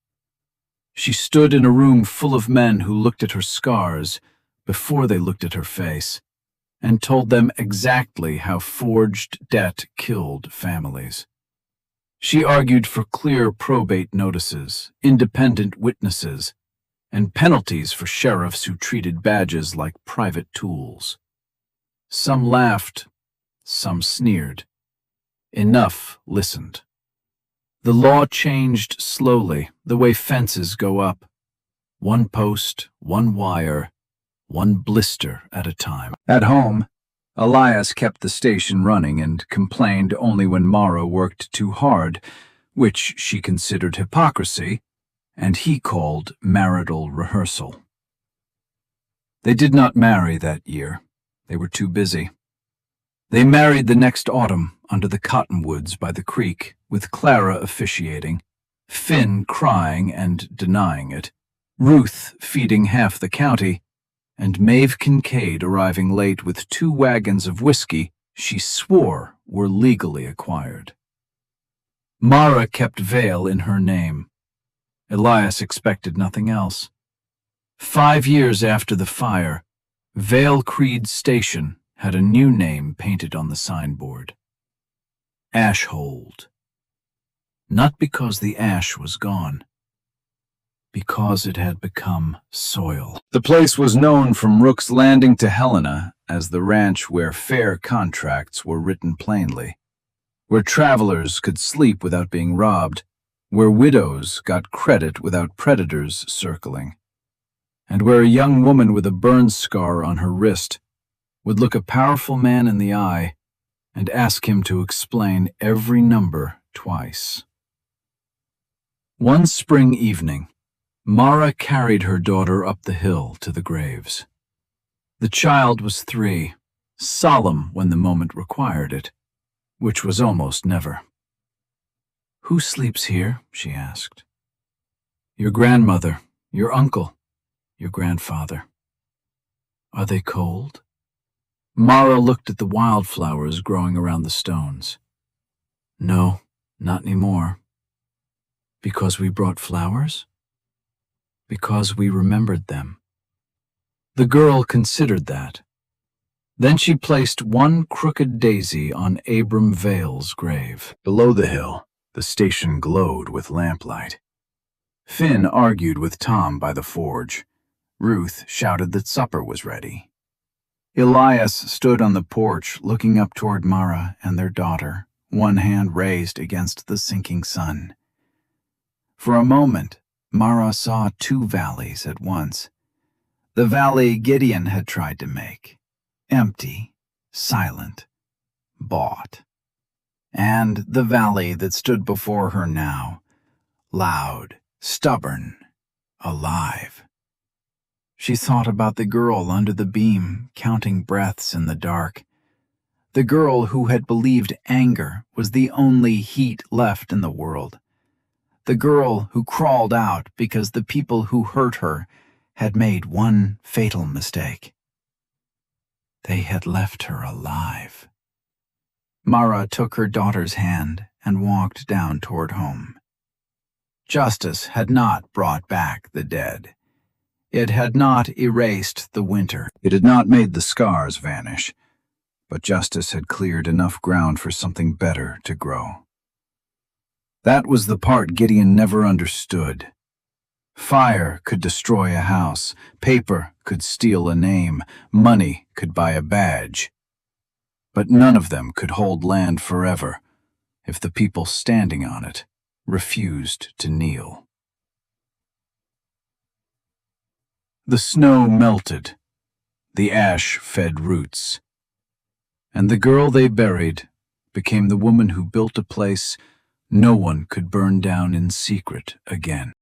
She stood in a room full of men who looked at her scars before they looked at her face and told them exactly how forged debt killed families. She argued for clear probate notices, independent witnesses, and penalties for sheriffs who treated badges like private tools. Some laughed, some sneered. Enough listened. The law changed slowly, the way fences go up. One post, one wire, one blister at a time. At home, Elias kept the station running and complained only when Mara worked too hard, which she considered hypocrisy, and he called marital rehearsal. They did not marry that year. They were too busy. They married the next autumn under the cottonwoods by the creek, with Clara officiating, Finn crying and denying it, Ruth feeding half the county, and Maeve Kincaid arriving late with 2 wagons of whiskey she swore were legally acquired. Mara kept Vale in her name. Elias expected nothing else. 5 years after the fire, Vale Creed Station had a new name painted on the signboard. Ashhold. Not because the ash was gone, because it had become soil. The place was known from Rook's Landing to Helena as the ranch where fair contracts were written plainly, where travelers could sleep without being robbed, where widows got credit without predators circling, and where a young woman with a burn scar on her wrist would look a powerful man in the eye and ask him to explain every number twice. One spring evening, Mara carried her daughter up the hill to the graves. The child was 3, solemn when the moment required it, which was almost never. "Who sleeps here?" she asked. "Your grandmother, your uncle, your grandfather." "Are they cold?" Mara looked at the wildflowers growing around the stones. "No, not anymore." "Because we brought flowers?" "Because we remembered them." The girl considered that. Then she placed one crooked daisy on Abram Vale's grave. Below the hill, the station glowed with lamplight. Finn argued with Tom by the forge. Ruth shouted that supper was ready. Elias stood on the porch looking up toward Mara and their daughter, one hand raised against the sinking sun. For a moment, Mara saw 2 valleys at once. The valley Gideon had tried to make, empty, silent, bought. And the valley that stood before her now, loud, stubborn, alive. She thought about the girl under the beam, counting breaths in the dark. The girl who had believed anger was the only heat left in the world. The girl who crawled out because the people who hurt her had made one fatal mistake. They had left her alive. Mara took her daughter's hand and walked down toward home. Justice had not brought back the dead. It had not erased the winter. It had not made the scars vanish, but justice had cleared enough ground for something better to grow. That was the part Gideon never understood. Fire could destroy a house, paper could steal a name, money could buy a badge. But none of them could hold land forever if the people standing on it refused to kneel. The snow melted, the ash fed roots, and the girl they buried became the woman who built a place no one could burn down in secret again.